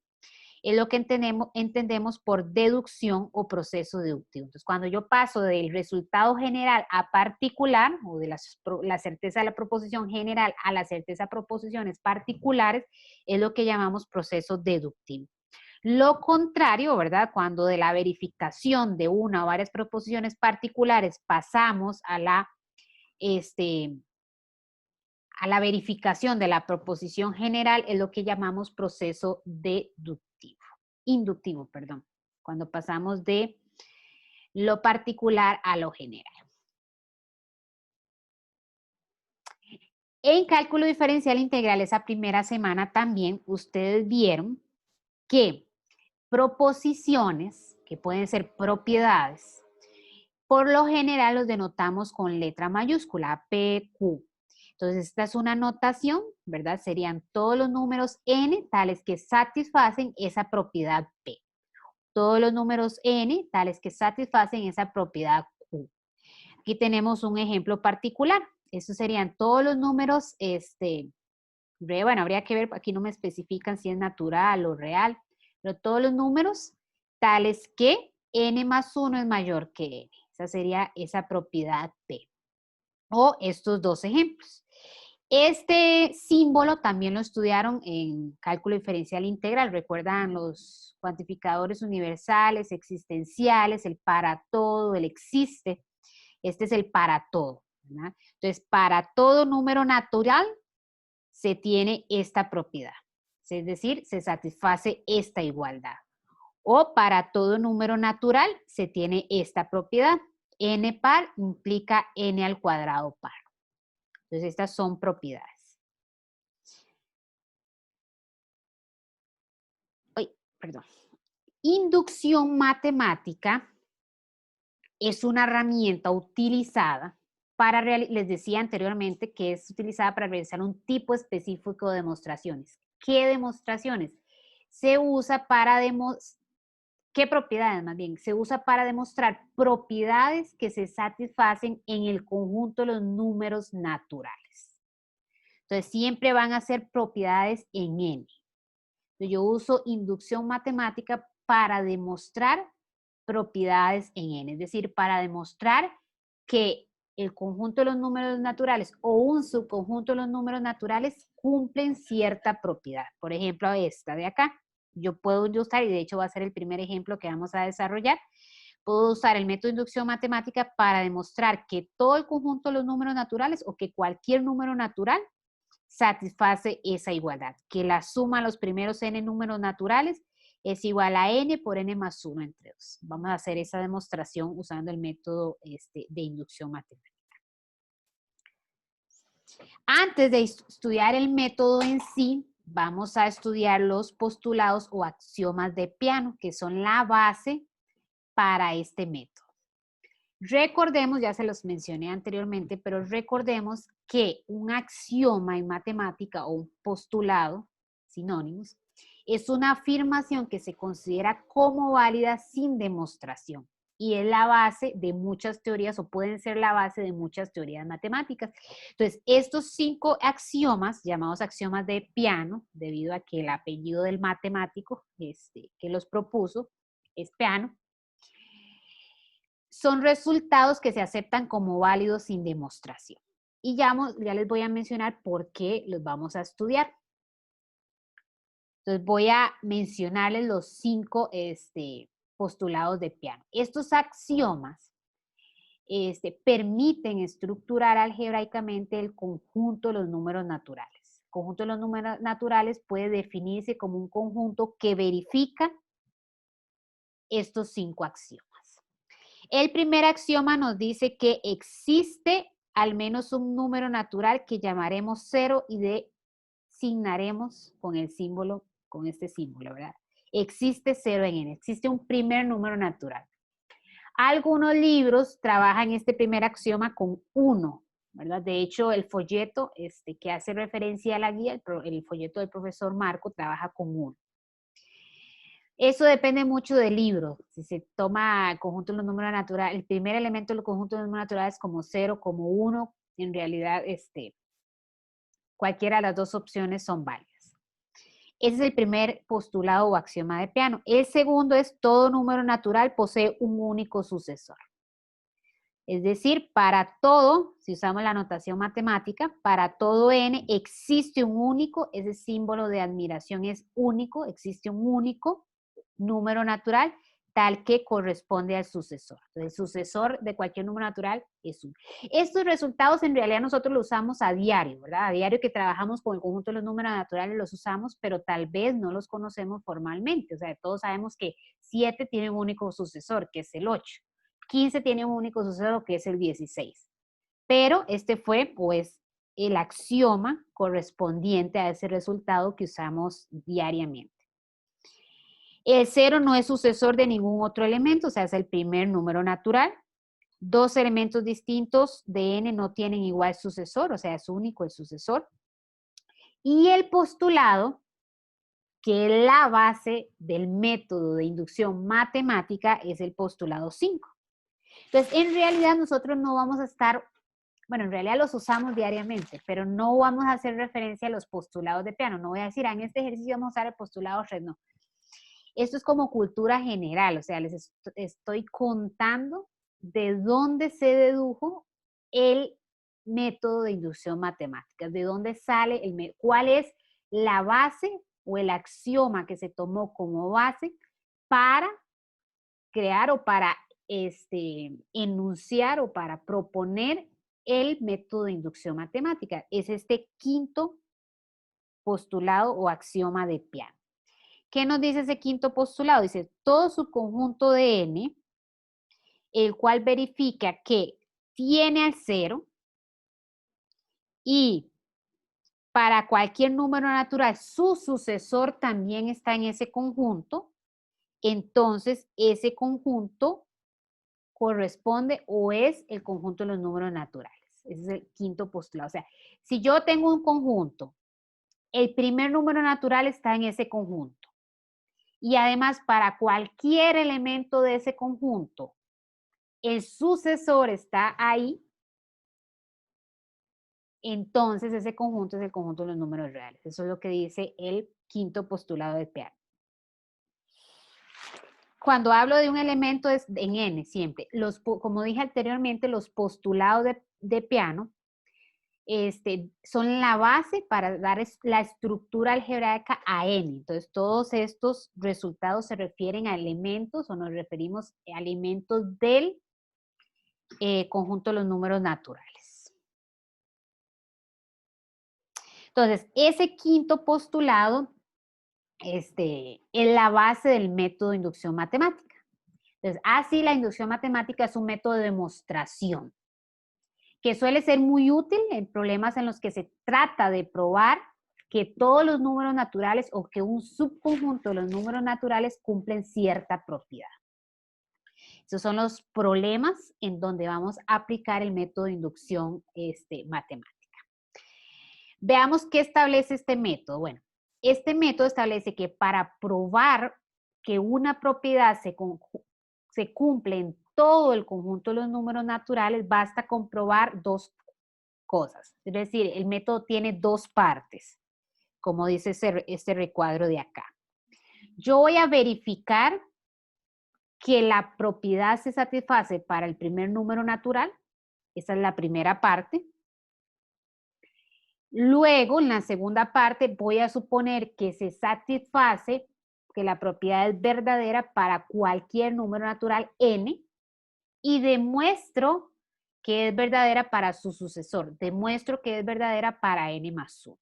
es lo que entendemos por deducción o proceso deductivo. Entonces, cuando yo paso del resultado general a particular, o de la certeza de la proposición general a la certeza de proposiciones particulares, es lo que llamamos proceso deductivo. Lo contrario, ¿verdad? Cuando de la verificación de una o varias proposiciones particulares pasamos a la verificación de la proposición general, es lo que llamamos proceso inductivo, perdón, cuando pasamos de lo particular a lo general. En cálculo diferencial integral esa primera semana también ustedes vieron que proposiciones, que pueden ser propiedades, por lo general los denotamos con letra mayúscula, PQ. Entonces, esta es una notación, ¿verdad? Serían todos los números n tales que satisfacen esa propiedad P. Todos los números n tales que satisfacen esa propiedad Q. Aquí tenemos un ejemplo particular. Estos serían todos los números, bueno, habría que ver, aquí no me especifican si es natural o real, pero todos los números tales que n más 1 es mayor que n. Esa sería esa propiedad P. O estos dos ejemplos. Este símbolo también lo estudiaron en cálculo diferencial integral. ¿Recuerdan los cuantificadores universales, existenciales, el para todo, el existe? Este es el para todo, ¿verdad? Entonces, para todo número natural se tiene esta propiedad. Es decir, se satisface esta igualdad. O para todo número natural se tiene esta propiedad. N par implica n al cuadrado par. Entonces, estas son propiedades. Perdón. Inducción matemática es una herramienta utilizada para, les decía anteriormente, que es utilizada para realizar un tipo específico de demostraciones. ¿Qué demostraciones? Se usa para demostrar, ¿qué propiedades más bien? Se usa para demostrar propiedades que se satisfacen en el conjunto de los números naturales. Entonces, siempre van a ser propiedades en n. Entonces, yo uso inducción matemática para demostrar propiedades en n, es decir, para demostrar que el conjunto de los números naturales o un subconjunto de los números naturales cumplen cierta propiedad. Por ejemplo, esta de acá. Yo puedo usar, y de hecho va a ser el primer ejemplo que vamos a desarrollar, puedo usar el método de inducción matemática para demostrar que todo el conjunto de los números naturales o que cualquier número natural satisface esa igualdad, que la suma de los primeros n números naturales es igual a n por n más 1 entre 2. Vamos a hacer esa demostración usando el método de inducción matemática. Antes de estudiar el método en sí, vamos a estudiar los postulados o axiomas de Peano, que son la base para este método. Recordemos, ya se los mencioné anteriormente, pero recordemos que un axioma en matemática o un postulado, sinónimos, es una afirmación que se considera como válida sin demostración y es la base de muchas teorías o pueden ser la base de muchas teorías matemáticas. Entonces, estos 5 axiomas, llamados axiomas de Peano, debido a que el apellido del matemático que los propuso es Peano, son resultados que se aceptan como válidos sin demostración. Y ya les voy a mencionar por qué los vamos a estudiar. Entonces voy a mencionarles los 5 postulados de Peano. Estos axiomas permiten estructurar algebraicamente el conjunto de los números naturales. conjunto de los números naturales puede definirse como un conjunto que verifica estos 5 axiomas. El primer axioma nos dice que existe al menos un número natural que llamaremos 0 y designaremos con el símbolo, con este símbolo, ¿verdad? Existe 0 en n, existe un primer número natural. Algunos libros trabajan este primer axioma con 1, ¿verdad? De hecho, el folleto que hace referencia a la guía, el folleto del profesor Marco, trabaja con 1. Eso depende mucho del libro. Si se toma el conjunto de los números naturales, el primer elemento del conjunto de los números naturales como 0, como 1, en realidad cualquiera de las dos opciones son válidas. Ese es el primer postulado o axioma de Peano. El segundo es todo número natural posee un único sucesor. Es decir, para todo, si usamos la notación matemática, para todo n existe un único, ese símbolo de admiración es único, existe un único número natural tal que corresponde al sucesor. Entonces, el sucesor de cualquier número natural es 1. Estos resultados en realidad nosotros los usamos a diario, ¿verdad? A diario que trabajamos con el conjunto de los números naturales los usamos, pero tal vez no los conocemos formalmente. O sea, todos sabemos que 7 tiene un único sucesor, que es el 8. 15 tiene un único sucesor, que es el 16. Pero este fue, pues, el axioma correspondiente a ese resultado que usamos diariamente. El 0 no es sucesor de ningún otro elemento, o sea, es el primer número natural. 2 elementos distintos de n no tienen igual sucesor, o sea, es único el sucesor. Y el postulado, que es la base del método de inducción matemática, es el postulado 5. Entonces, en realidad nosotros no vamos a estar, bueno, en realidad los usamos diariamente, pero no vamos a hacer referencia a los postulados de Peano. No voy a decir, en este ejercicio vamos a usar el postulado red, no. Esto es como cultura general, o sea, les estoy contando de dónde se dedujo el método de inducción matemática, de dónde sale, cuál es la base o el axioma que se tomó como base para crear o para enunciar o para proponer el método de inducción matemática. Es este quinto postulado o axioma de Peano. ¿Qué nos dice ese quinto postulado? Dice, todo subconjunto de n, el cual verifica que tiene al 0 y para cualquier número natural su sucesor también está en ese conjunto, entonces ese conjunto corresponde o es el conjunto de los números naturales. Ese es el quinto postulado. O sea, si yo tengo un conjunto, el primer número natural está en ese conjunto. Y además, para cualquier elemento de ese conjunto, el sucesor está ahí, entonces ese conjunto es el conjunto de los números reales. Eso es lo que dice el quinto postulado de Peano. Cuando hablo de un elemento es en n siempre. Como dije anteriormente, los postulados de Peano son la base para dar la estructura algebraica a n. Entonces, todos estos resultados se refieren a elementos o nos referimos a elementos del conjunto de los números naturales. Entonces, ese quinto postulado es la base del método de inducción matemática. Entonces, así la inducción matemática es un método de demostración que suele ser muy útil en problemas en los que se trata de probar que todos los números naturales o que un subconjunto de los números naturales cumplen cierta propiedad. Esos son los problemas en donde vamos a aplicar el método de inducción matemática. Veamos qué establece este método. Bueno, este método establece que para probar que una propiedad se cumple en todo el conjunto de los números naturales, basta comprobar dos cosas. Es decir, el método tiene dos partes, como dice este recuadro de acá. Yo voy a verificar que la propiedad se satisface para el primer número natural. Esa es la primera parte. Luego, en la segunda parte, voy a suponer que se satisface, que la propiedad es verdadera para cualquier número natural n, y demuestro que es verdadera para su sucesor. Demuestro que es verdadera para n más 1.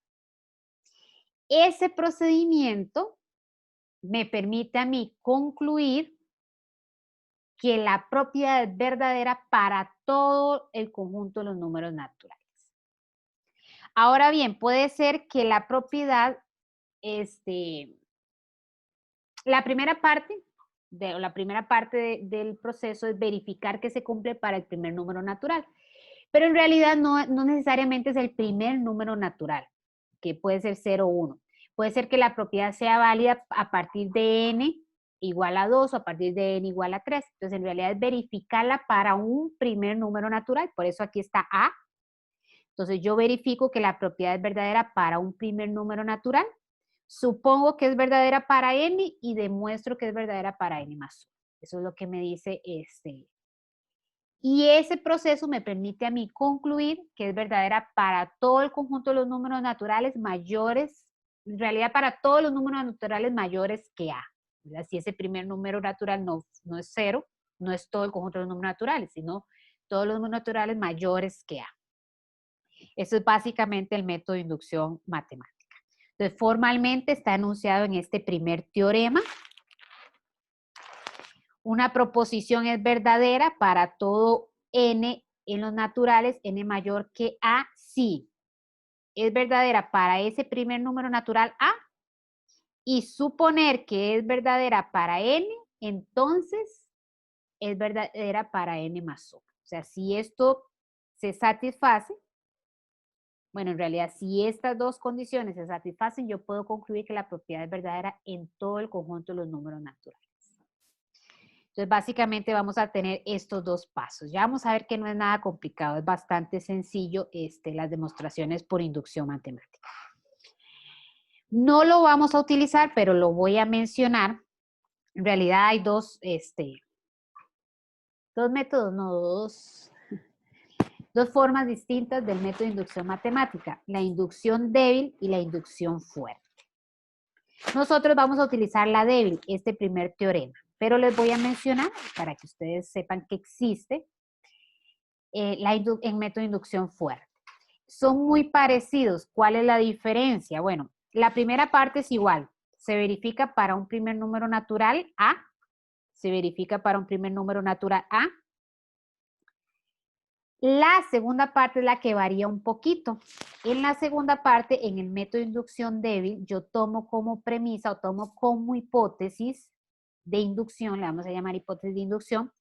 ese procedimiento me permite a mí concluir que la propiedad es verdadera para todo el conjunto de los números naturales. Ahora bien, puede ser que la propiedad, la primera parte del proceso es verificar que se cumple para el primer número natural, pero en realidad no necesariamente es el primer número natural, que puede ser 0 o 1. Puede ser que la propiedad sea válida a partir de n igual a 2 o a partir de n igual a 3. Entonces, en realidad es verificarla para un primer número natural. Por eso aquí está A. Entonces, yo verifico que la propiedad es verdadera para un primer número natural. Supongo que es verdadera para n y demuestro que es verdadera para n más 1. Eso es lo que me dice Y ese proceso me permite a mí concluir que es verdadera para todo el conjunto de los números naturales mayores, en realidad para todos los números naturales mayores que A. ¿Verdad? Si ese primer número natural no es 0, no es todo el conjunto de los números naturales, sino todos los números naturales mayores que A. Eso es básicamente el método de inducción matemática. Entonces, formalmente está enunciado en este primer teorema. Una proposición es verdadera para todo n en los naturales, n mayor que A, si es verdadera para ese primer número natural A, y suponer que es verdadera para n, entonces es verdadera para n más 1. O sea, si esto se satisface, bueno, en realidad, si estas dos condiciones se satisfacen, yo puedo concluir que la propiedad es verdadera en todo el conjunto de los números naturales. Entonces, básicamente vamos a tener estos dos pasos. Ya vamos a ver que no es nada complicado, es bastante sencillo las demostraciones por inducción matemática. No lo vamos a utilizar, pero lo voy a mencionar. En realidad hay dos métodos, no, dos formas distintas del método de inducción matemática, la inducción débil y la inducción fuerte. Nosotros vamos a utilizar la débil, este primer teorema, pero les voy a mencionar, para que ustedes sepan que existe, en método de inducción fuerte. Son muy parecidos. ¿Cuál es la diferencia? Bueno, la primera parte es igual. Se verifica para un primer número natural A. Se verifica para un primer número natural A. La segunda parte es la que varía un poquito. En la segunda parte, en el método de inducción débil, yo tomo como premisa o tomo como hipótesis de inducción, le vamos a llamar hipótesis de inducción,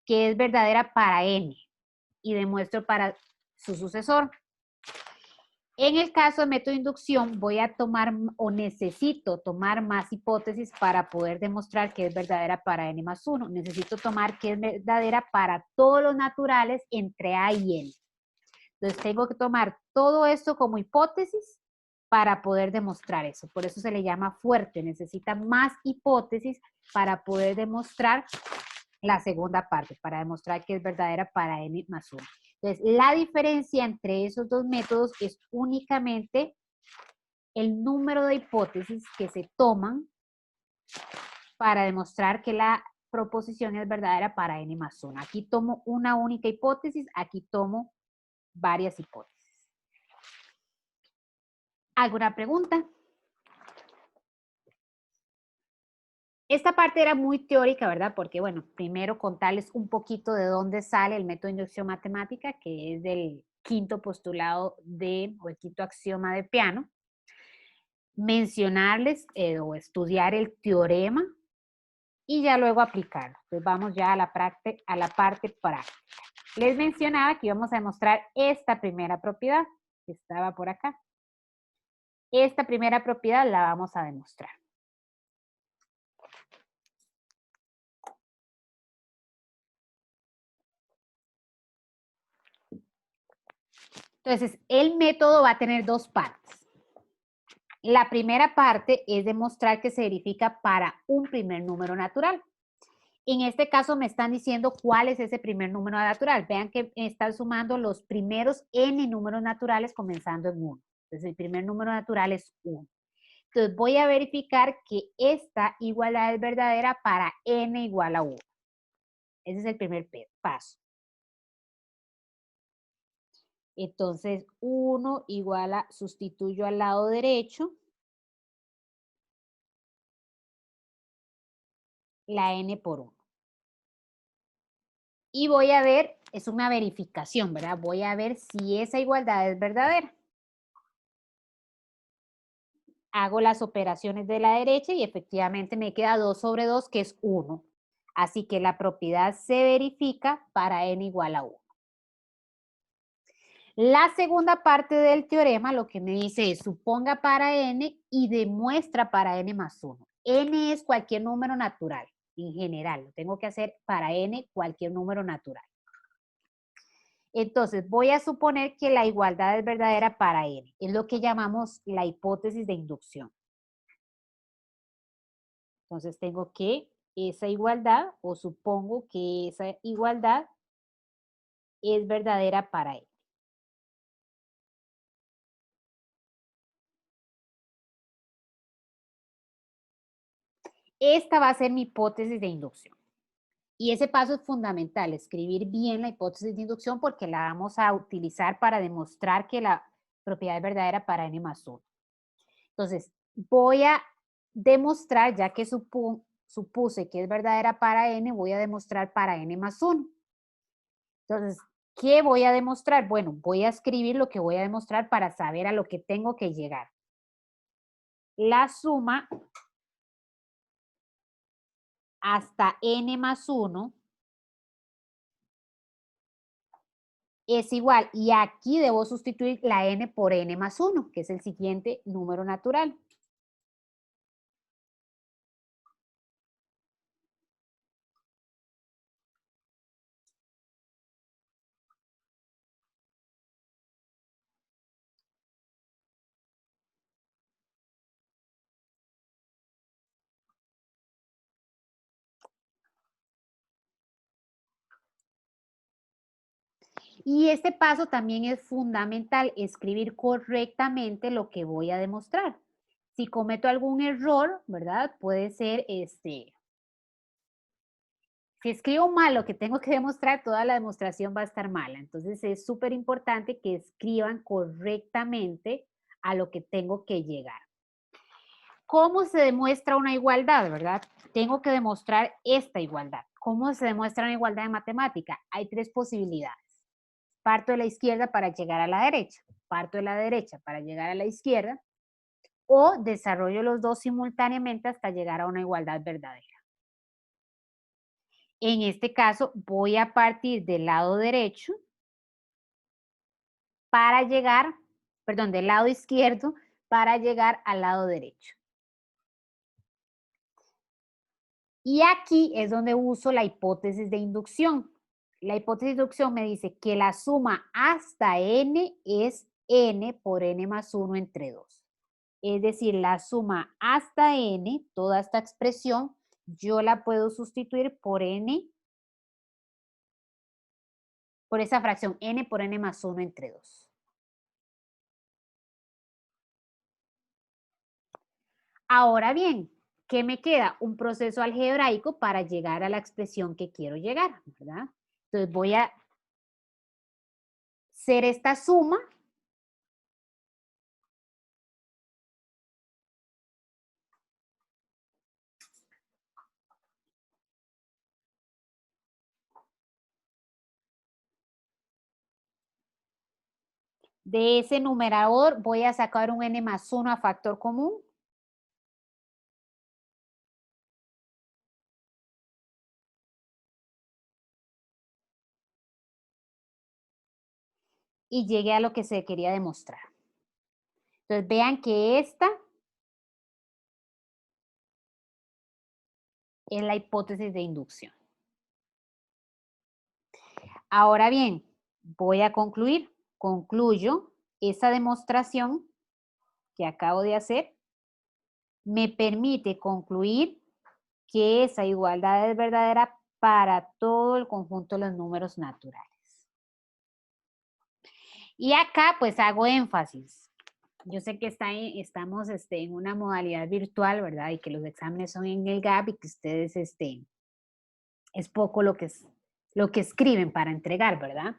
que es verdadera para n y demuestro para su sucesor. En el caso del método de inducción, voy a tomar o necesito tomar más hipótesis para poder demostrar que es verdadera para n más 1. Necesito tomar que es verdadera para todos los naturales entre A y n. Entonces, tengo que tomar todo esto como hipótesis para poder demostrar eso. Por eso se le llama fuerte. Necesita más hipótesis para poder demostrar la segunda parte, para demostrar que es verdadera para n más 1. Entonces, la diferencia entre esos dos métodos es únicamente el número de hipótesis que se toman para demostrar que la proposición es verdadera para n más 1. Aquí tomo una única hipótesis, aquí tomo varias hipótesis. ¿Alguna pregunta? Esta parte era muy teórica, ¿verdad? Porque, bueno, primero contarles un poquito de dónde sale el método de inducción matemática, que es del quinto postulado o el quinto axioma de Peano. Mencionarles o estudiar el teorema y ya luego aplicarlo. Entonces vamos ya a la parte práctica. Les mencionaba que íbamos a demostrar esta primera propiedad que estaba por acá. Esta primera propiedad la vamos a demostrar. Entonces, el método va a tener dos partes. La primera parte es demostrar que se verifica para un primer número natural. En este caso me están diciendo cuál es ese primer número natural. Vean que están sumando los primeros n números naturales comenzando en 1. Entonces, el primer número natural es 1. Entonces, voy a verificar que esta igualdad es verdadera para n igual a 1. Ese es el primer paso. Entonces, 1 igual a, sustituyo al lado derecho, la n por 1. Y voy a ver, es una verificación, ¿verdad? Voy a ver si esa igualdad es verdadera. Hago las operaciones de la derecha y efectivamente me queda 2 sobre 2, que es 1. Así que la propiedad se verifica para n igual a 1. La segunda parte del teorema lo que me dice es suponga para n y demuestra para n más 1. N es cualquier número natural, en general. Lo tengo que hacer para n cualquier número natural. Entonces, voy a suponer que la igualdad es verdadera para n. Es lo que llamamos la hipótesis de inducción. Entonces, tengo que esa igualdad, o supongo que esa igualdad es verdadera para n. Esta va a ser mi hipótesis de inducción. Y ese paso es fundamental, escribir bien la hipótesis de inducción porque la vamos a utilizar para demostrar que la propiedad es verdadera para n más 1. Entonces, voy a demostrar, ya que supuse que es verdadera para n, voy a demostrar para n más 1. Entonces, ¿qué voy a demostrar? Bueno, voy a escribir lo que voy a demostrar para saber a lo que tengo que llegar. La suma hasta n más 1 es igual, y aquí debo sustituir la n por n más 1, que es el siguiente número natural. Y este paso también es fundamental, escribir correctamente lo que voy a demostrar. Si cometo algún error, ¿verdad? Puede ser si escribo mal lo que tengo que demostrar, toda la demostración va a estar mala. Entonces es súper importante que escriban correctamente a lo que tengo que llegar. ¿Cómo se demuestra una igualdad, verdad? Tengo que demostrar esta igualdad. ¿Cómo se demuestra una igualdad en matemática? Hay 3 posibilidades. Parto de la izquierda para llegar a la derecha, parto de la derecha para llegar a la izquierda, o desarrollo los dos simultáneamente hasta llegar a una igualdad verdadera. En este caso, voy a partir del lado derecho para llegar, perdón, del lado izquierdo para llegar al lado derecho. Y aquí es donde uso la hipótesis de inducción. La hipótesis de inducción me dice que la suma hasta n es n por n más 1 entre 2. Es decir, la suma hasta n, toda esta expresión, yo la puedo sustituir por n, por esa fracción, n por n más 1 entre 2. Ahora bien, ¿qué me queda? Un proceso algebraico para llegar a la expresión que quiero llegar, ¿verdad? Entonces voy a hacer esta suma. De ese numerador voy a sacar un n más 1 a factor común. Y llegué a lo que se quería demostrar. Entonces vean que esta es la hipótesis de inducción. Ahora bien, voy a concluir. Concluyo esa demostración que acabo de hacer. Me permite concluir que esa igualdad es verdadera para todo el conjunto de los números naturales. Y acá pues hago énfasis. Yo sé que estamos en una modalidad virtual, ¿verdad? Y que los exámenes son en el GAP y que ustedes es poco lo que escriben para entregar, ¿verdad?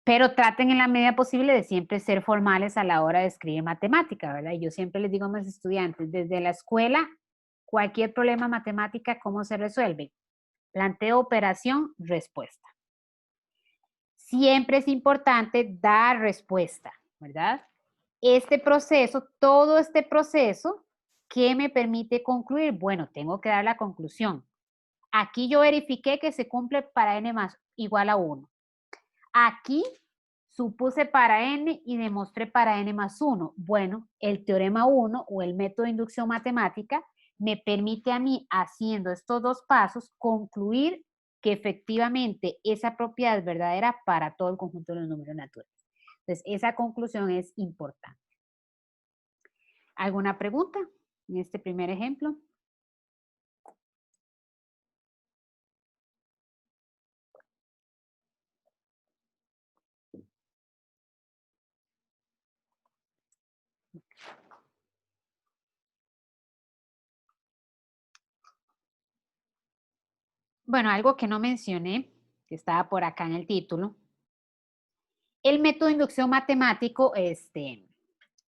Pero traten en la medida posible de siempre ser formales a la hora de escribir matemática, ¿verdad? Y yo siempre les digo a mis estudiantes, desde la escuela Cualquier problema matemática, ¿cómo se resuelve? Planteo, operación, respuesta. Siempre es importante dar respuesta, ¿verdad? Este proceso, todo este proceso, ¿qué me permite concluir? Bueno, tengo que dar la conclusión. Aquí yo verifiqué que se cumple para n más igual a 1. Aquí supuse para n y demostré para n más 1. Bueno, el teorema 1 o el método de inducción matemática me permite a mí, haciendo estos dos pasos, concluir que efectivamente esa propiedad es verdadera para todo el conjunto de los números naturales. Entonces, esa conclusión es importante. ¿Alguna pregunta en este primer ejemplo? Bueno, algo que no mencioné, que estaba por acá en el título. El método de inducción matemático,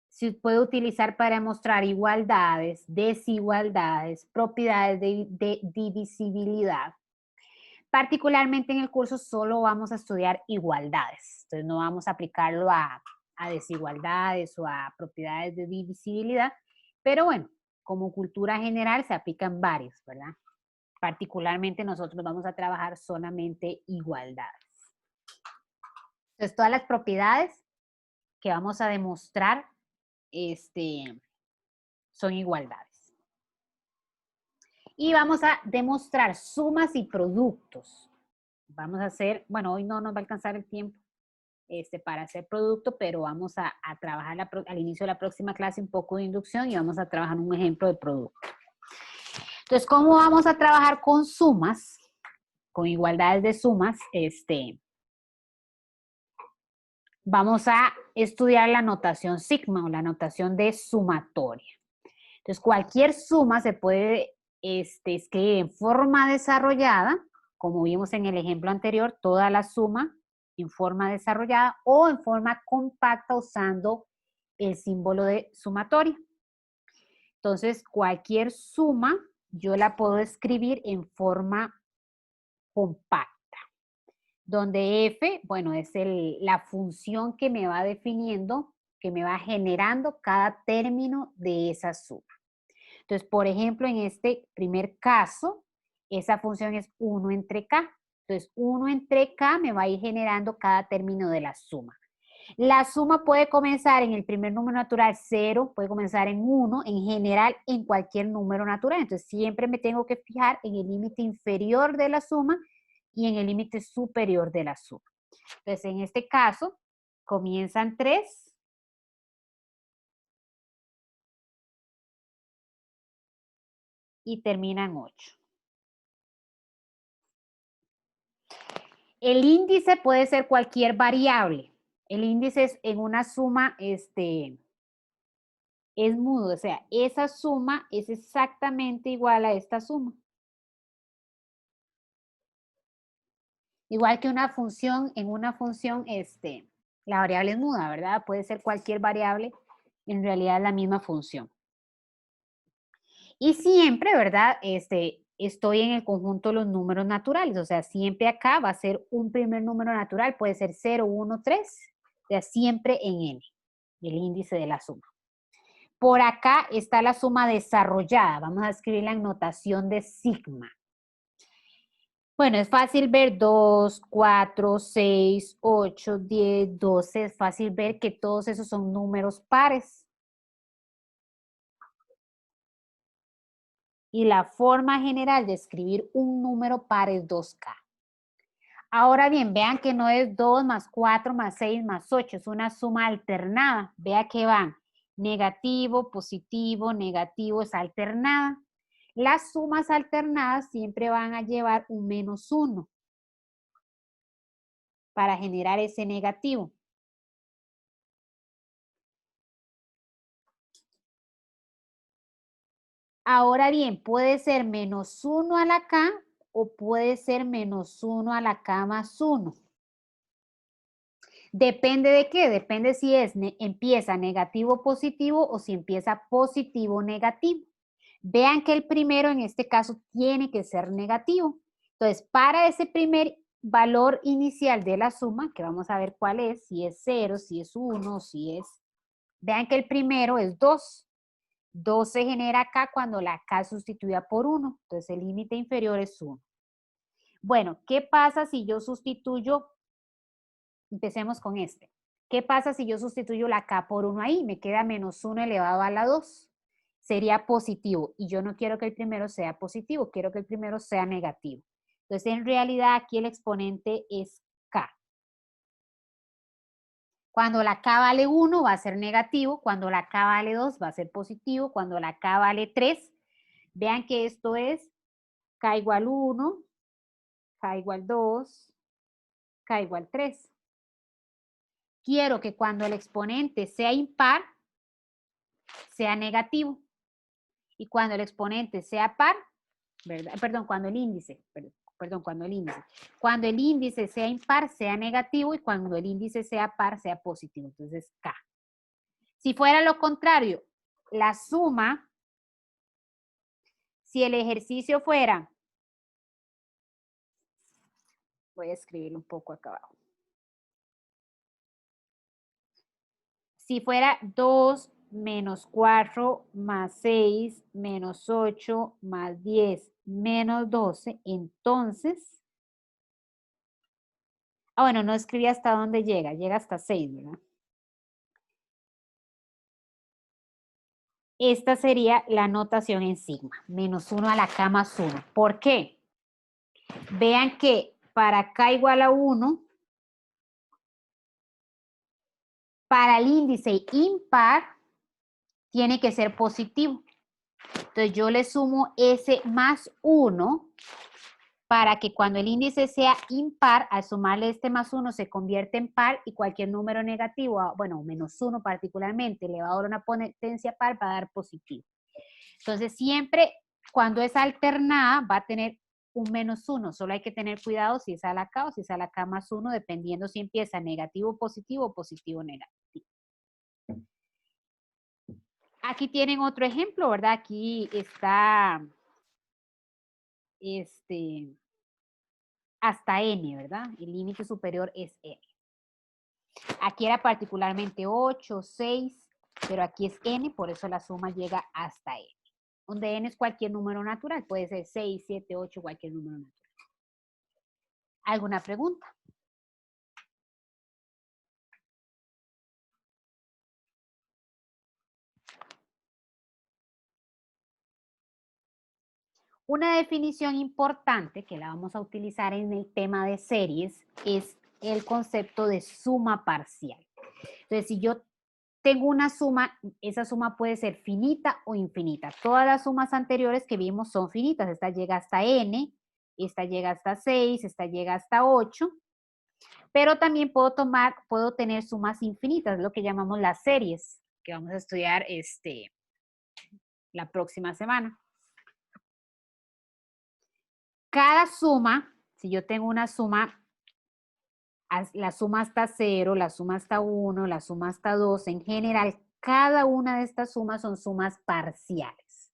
se puede utilizar para demostrar igualdades, desigualdades, propiedades de divisibilidad. Particularmente en el curso solo vamos a estudiar igualdades. Entonces no vamos a aplicarlo a desigualdades o a propiedades de divisibilidad. Pero bueno, como cultura general se aplican varios, ¿verdad? Particularmente nosotros vamos a trabajar solamente igualdades. Entonces todas las propiedades que vamos a demostrar son igualdades. Y vamos a demostrar sumas y productos. Vamos a hacer, bueno, hoy no nos va a alcanzar el tiempo para hacer producto, pero vamos a trabajar al inicio de la próxima clase un poco de inducción y vamos a trabajar un ejemplo de producto. Entonces, ¿cómo vamos a trabajar con sumas? Con igualdades de sumas, vamos a estudiar la notación sigma o la notación de sumatoria. Entonces, cualquier suma se puede escribir en forma desarrollada, como vimos en el ejemplo anterior, toda la suma en forma desarrollada o en forma compacta usando el símbolo de sumatoria. Entonces, cualquier suma yo la puedo escribir en forma compacta, donde f, bueno, es la función que me va definiendo, que me va generando cada término de esa suma. Entonces, por ejemplo, en este primer caso, esa función es 1 entre k. Entonces, 1 entre k me va a ir generando cada término de la suma. La suma puede comenzar en el primer número natural 0, puede comenzar en 1, en general en cualquier número natural. Entonces, siempre me tengo que fijar en el límite inferior de la suma y en el límite superior de la suma. Entonces, en este caso, comienzan 3. Y terminan 8. El índice puede ser cualquier variable. El índice es en una suma, es mudo, o sea, esa suma es exactamente igual a esta suma. Igual que una función, en una función, la variable es muda, ¿verdad? Puede ser cualquier variable, en realidad es la misma función. Y siempre, ¿verdad? Estoy en el conjunto de los números naturales, o sea, siempre acá va a ser un primer número natural, puede ser 0, 1, 3, o sea, siempre en n, el índice de la suma. Por acá está la suma desarrollada, vamos a escribirla en notación de sigma. Bueno, es fácil ver 2, 4, 6, 8, 10, 12, es fácil ver que todos esos son números pares. Y la forma general de escribir un número par es 2K. Ahora bien, vean que no es 2 más 4 más 6 más 8, es una suma alternada. Vea que van negativo, positivo, negativo, es alternada. Las sumas alternadas siempre van a llevar un menos 1 para generar ese negativo. Ahora bien, puede ser menos 1 a la K o puede ser menos 1 a la K más 1. Depende de qué, depende si empieza negativo positivo o si empieza positivo negativo. Vean que el primero en este caso tiene que ser negativo. Entonces, para ese primer valor inicial de la suma, que vamos a ver cuál es, si es 0, si es 1, si es... Vean que el primero es 2. 2 se genera acá cuando la K es sustituida por 1. Entonces, el límite inferior es 1. Bueno, ¿qué pasa si yo sustituyo? Empecemos con este. ¿Qué pasa si yo sustituyo la K por 1 ahí? Me queda menos 1 elevado a la 2. Sería positivo. Y yo no quiero que el primero sea positivo, quiero que el primero sea negativo. Entonces, en realidad, aquí el exponente es K. Cuando la K vale 1 va a ser negativo, cuando la K vale 2 va a ser positivo, cuando la K vale 3, vean que esto es K igual 1, K igual 2, K igual 3. Quiero que cuando el exponente sea impar, sea negativo. Y cuando el exponente sea par, ¿verdad? Perdón, cuando el índice sea impar, sea negativo, y cuando el índice sea par, sea positivo. Entonces, K. Si fuera lo contrario, la suma, si el ejercicio fuera, voy a escribirlo un poco acá abajo. Si fuera 2 menos 4 más 6 menos 8 más 10 menos 12, entonces, bueno, no escribí hasta dónde llega hasta 6, ¿verdad? Esta sería la notación en sigma, menos 1 a la K más 1. ¿Por qué? Vean que para K igual a 1, para el índice impar, tiene que ser positivo. Entonces yo le sumo ese más 1 para que cuando el índice sea impar, al sumarle este más 1 se convierte en par y cualquier número negativo, bueno, menos 1 particularmente, elevado a una potencia par, va a dar positivo. Entonces siempre cuando es alternada va a tener un menos 1, solo hay que tener cuidado si es a la K o si es a la K más 1, dependiendo si empieza negativo, positivo o positivo, negativo. Aquí tienen otro ejemplo, ¿verdad? Aquí está hasta n, ¿verdad? El límite superior es n. Aquí era particularmente 8, 6, pero aquí es n, por eso la suma llega hasta n. Donde n es cualquier número natural, puede ser 6, 7, 8, cualquier número natural. ¿Alguna pregunta? Una definición importante que la vamos a utilizar en el tema de series es el concepto de suma parcial. Entonces, si yo tengo una suma, esa suma puede ser finita o infinita. Todas las sumas anteriores que vimos son finitas. Esta llega hasta n, esta llega hasta 6, esta llega hasta 8. Pero también puedo tener sumas infinitas, lo que llamamos las series, que vamos a estudiar la próxima semana. Cada suma, si yo tengo una suma, la suma hasta 0, la suma hasta 1, la suma hasta 2, en general, cada una de estas sumas son sumas parciales.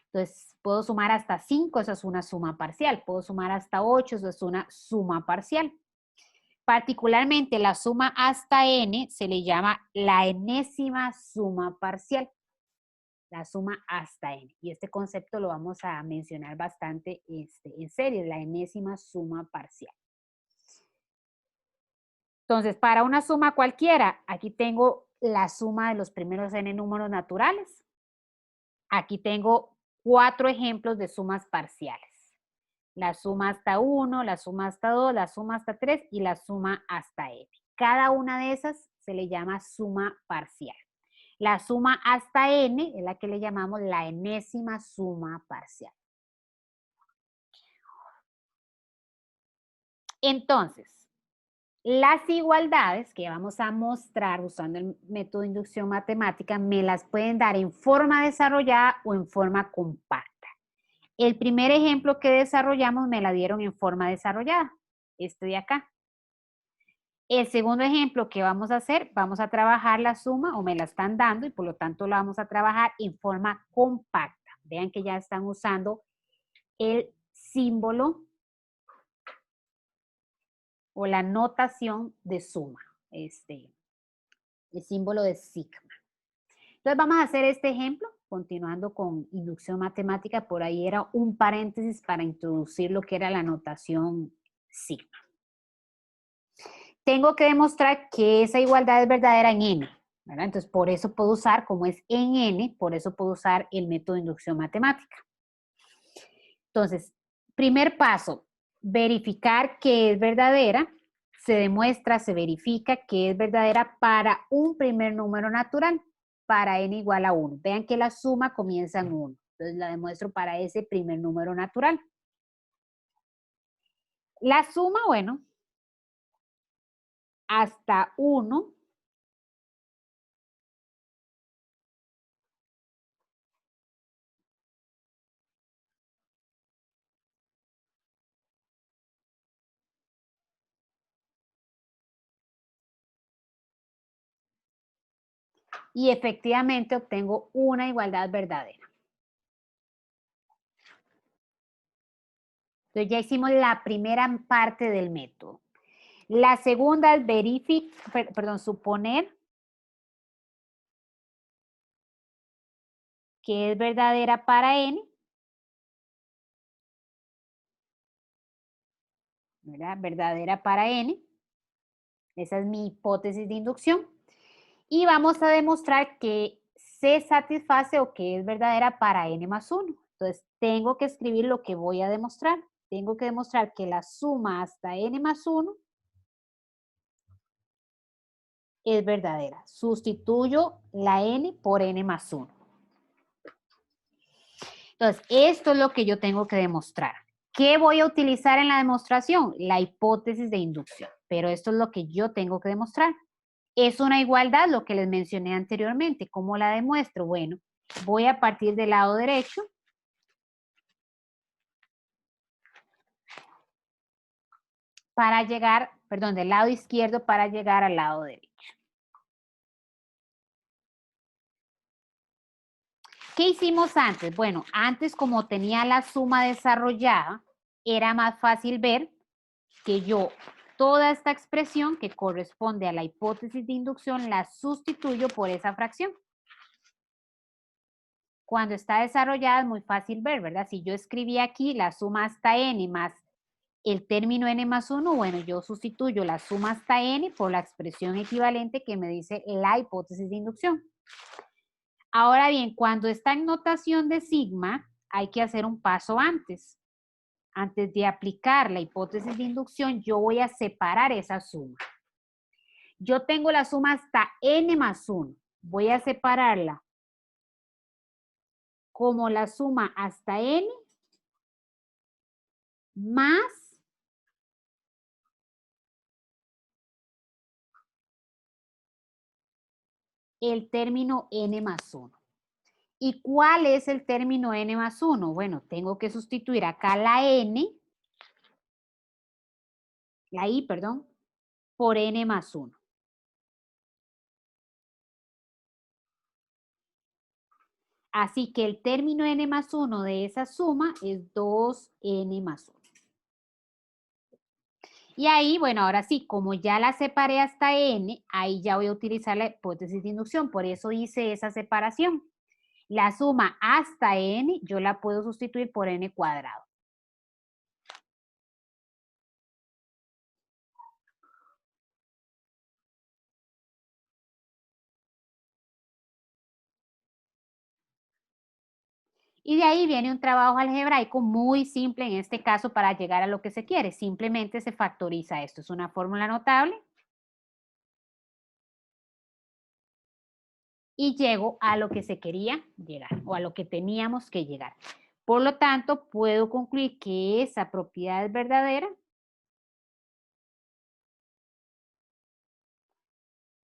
Entonces, puedo sumar hasta 5, eso es una suma parcial. Puedo sumar hasta 8, eso es una suma parcial. Particularmente la suma hasta n se le llama la enésima suma parcial. La suma hasta n. Y este concepto lo vamos a mencionar bastante en serie, la enésima suma parcial. Entonces, para una suma cualquiera, aquí tengo la suma de los primeros n números naturales. Aquí tengo 4 ejemplos de sumas parciales. La suma hasta 1, la suma hasta 2, la suma hasta 3 y la suma hasta n. Cada una de esas se le llama suma parcial. La suma hasta n es la que le llamamos la enésima suma parcial. Entonces, las igualdades que vamos a mostrar usando el método de inducción matemática me las pueden dar en forma desarrollada o en forma compacta. El primer ejemplo que desarrollamos me la dieron en forma desarrollada, este de acá. El segundo ejemplo que vamos a hacer, vamos a trabajar la suma o me la están dando y por lo tanto la vamos a trabajar en forma compacta. Vean que ya están usando el símbolo o la notación de suma, el símbolo de sigma. Entonces vamos a hacer este ejemplo, continuando con inducción matemática. Por ahí era un paréntesis para introducir lo que era la notación sigma. Tengo que demostrar que esa igualdad es verdadera en n, ¿verdad? Entonces por eso puedo usar, como es en n, por eso puedo usar el método de inducción matemática. Entonces, primer paso, verificar que es verdadera. Se demuestra, se verifica que es verdadera para un primer número natural, para n igual a 1. Vean que la suma comienza en 1. Entonces la demuestro para ese primer número natural. La suma, bueno, hasta 1. Y efectivamente obtengo una igualdad verdadera. Entonces ya hicimos la primera parte del método. La segunda es suponer que es verdadera para n, ¿verdad? Verdadera para n. Esa es mi hipótesis de inducción. Y vamos a demostrar que se satisface o que es verdadera para n más 1. Entonces, tengo que escribir lo que voy a demostrar. Tengo que demostrar que la suma hasta n más 1 es verdadera. Sustituyo la n por n más 1. Entonces, esto es lo que yo tengo que demostrar. ¿Qué voy a utilizar en la demostración? La hipótesis de inducción. Pero esto es lo que yo tengo que demostrar. Es una igualdad, lo que les mencioné anteriormente. ¿Cómo la demuestro? Bueno, voy a partir del lado derecho. Para llegar, perdón, del lado izquierdo para llegar al lado derecho. ¿Qué hicimos antes? Bueno, antes como tenía la suma desarrollada, era más fácil ver que yo toda esta expresión que corresponde a la hipótesis de inducción la sustituyo por esa fracción. Cuando está desarrollada es muy fácil ver, ¿verdad? Si yo escribí aquí la suma hasta n más el término n más 1, bueno, yo sustituyo la suma hasta n por la expresión equivalente que me dice la hipótesis de inducción. Ahora bien, cuando está en notación de sigma, hay que hacer un paso antes. Antes de aplicar la hipótesis de inducción, yo voy a separar esa suma. Yo tengo la suma hasta n más 1. Voy a separarla como la suma hasta n más el término n más 1. ¿Y cuál es el término n más 1? Bueno, tengo que sustituir acá la i, perdón, por n más 1. Así que el término n más 1 de esa suma es 2n más 1. Y ahí, bueno, ahora sí, como ya la separé hasta n, ahí ya voy a utilizar la hipótesis de inducción. Por eso hice esa separación. La suma hasta n, yo la puedo sustituir por n cuadrado. Y de ahí viene un trabajo algebraico muy simple en este caso para llegar a lo que se quiere. Simplemente se factoriza esto. Es una fórmula notable. Y llego a lo que se quería llegar o a lo que teníamos que llegar. Por lo tanto, puedo concluir que esa propiedad es verdadera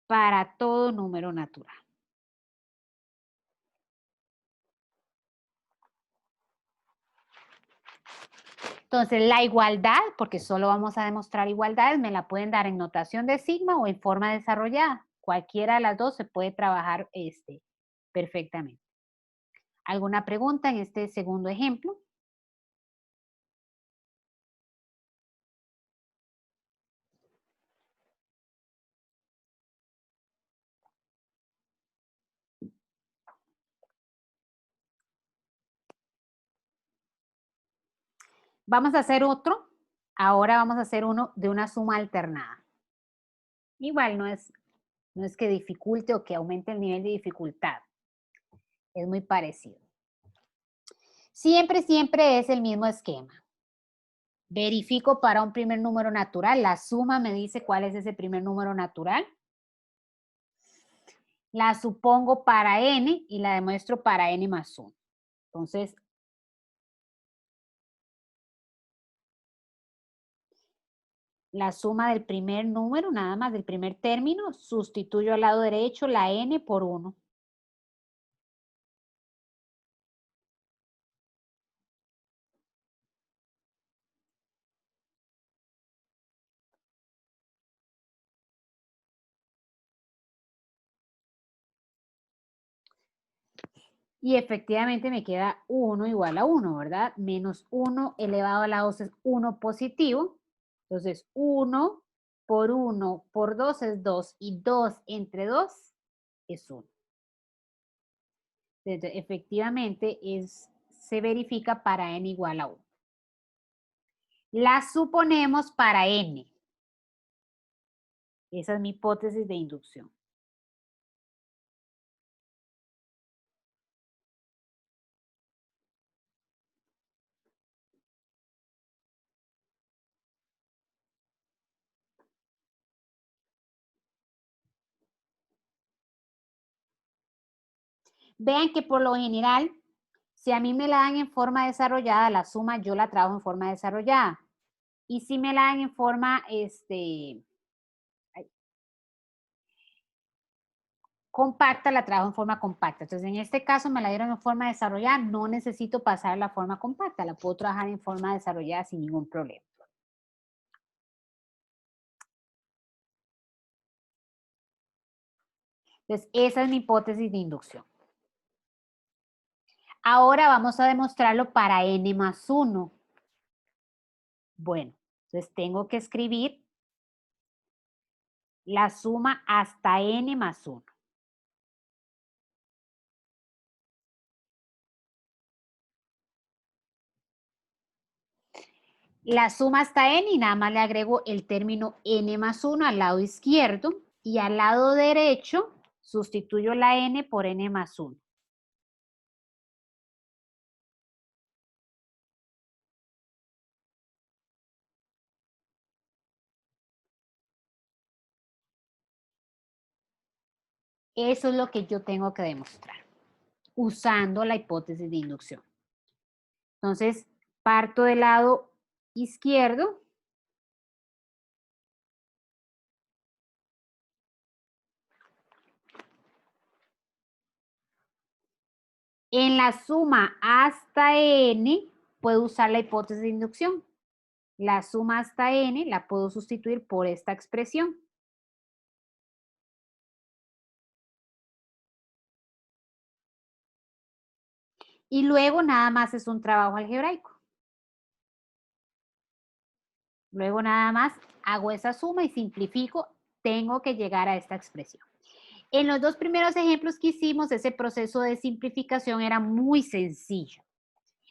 para todo número natural. Entonces, la igualdad, porque solo vamos a demostrar igualdades, me la pueden dar en notación de sigma o en forma desarrollada. Cualquiera de las dos se puede trabajar perfectamente. ¿Alguna pregunta en este segundo ejemplo? Vamos a hacer otro. Ahora vamos a hacer uno de una suma alternada. Igual no es que dificulte o que aumente el nivel de dificultad. Es muy parecido. Siempre es el mismo esquema. Verifico para un primer número natural. La suma me dice cuál es ese primer número natural. La supongo para n y la demuestro para n más 1. Entonces, la suma del primer número, nada más del primer término, sustituyo al lado derecho la n por 1. Y efectivamente me queda 1 igual a 1, ¿verdad? Menos 1 elevado a la 2 es 1 positivo. Entonces, 1 por 1 por 2 es 2 y 2 entre 2 es 1. Entonces, efectivamente se verifica para n igual a 1. La suponemos para n. Esa es mi hipótesis de inducción. Vean que por lo general, si a mí me la dan en forma desarrollada, la suma yo la trabajo en forma desarrollada. Y si me la dan en forma compacta, la trabajo en forma compacta. Entonces, en este caso me la dieron en forma desarrollada, no necesito pasar a la forma compacta, la puedo trabajar en forma desarrollada sin ningún problema. Entonces, esa es mi hipótesis de inducción. Ahora vamos a demostrarlo para n más 1. Bueno, entonces tengo que escribir la suma hasta n más 1. La suma hasta n y nada más le agrego el término n más 1 al lado izquierdo y al lado derecho sustituyo la n por n más 1. Eso es lo que yo tengo que demostrar, usando la hipótesis de inducción. Entonces, parto del lado izquierdo. En la suma hasta n, puedo usar la hipótesis de inducción. La suma hasta n la puedo sustituir por esta expresión. Y luego nada más es un trabajo algebraico. Luego nada más hago esa suma y simplifico. Tengo que llegar a esta expresión. En los dos primeros ejemplos que hicimos, ese proceso de simplificación era muy sencillo.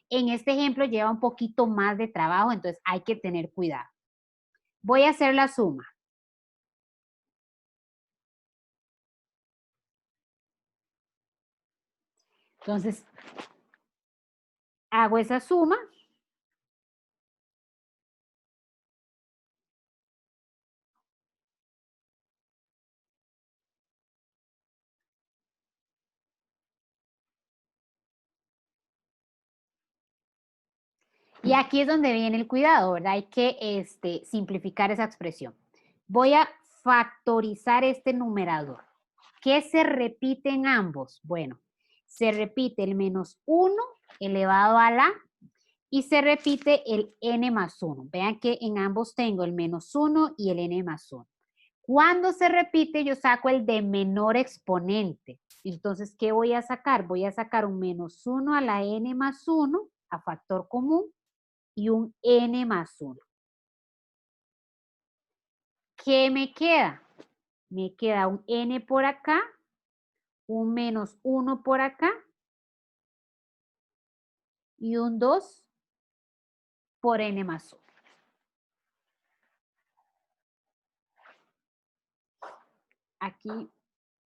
En este ejemplo lleva un poquito más de trabajo, entonces hay que tener cuidado. Voy a hacer la suma. Entonces, hago esa suma. Y aquí es donde viene el cuidado, ¿verdad? Hay que simplificar esa expresión. Voy a factorizar este numerador. ¿Qué se repite en ambos? Bueno, se repite el menos 1 elevado a la y se repite el n más 1. Vean que en ambos tengo el menos 1 y el n más 1. Cuando se repite, yo saco el de menor exponente. Entonces, ¿qué voy a sacar? Voy a sacar un menos 1 a la n más 1 a factor común y un n más 1. ¿Qué me queda? Me queda un n por acá, un menos 1 por acá y un 2 por n más 1. Aquí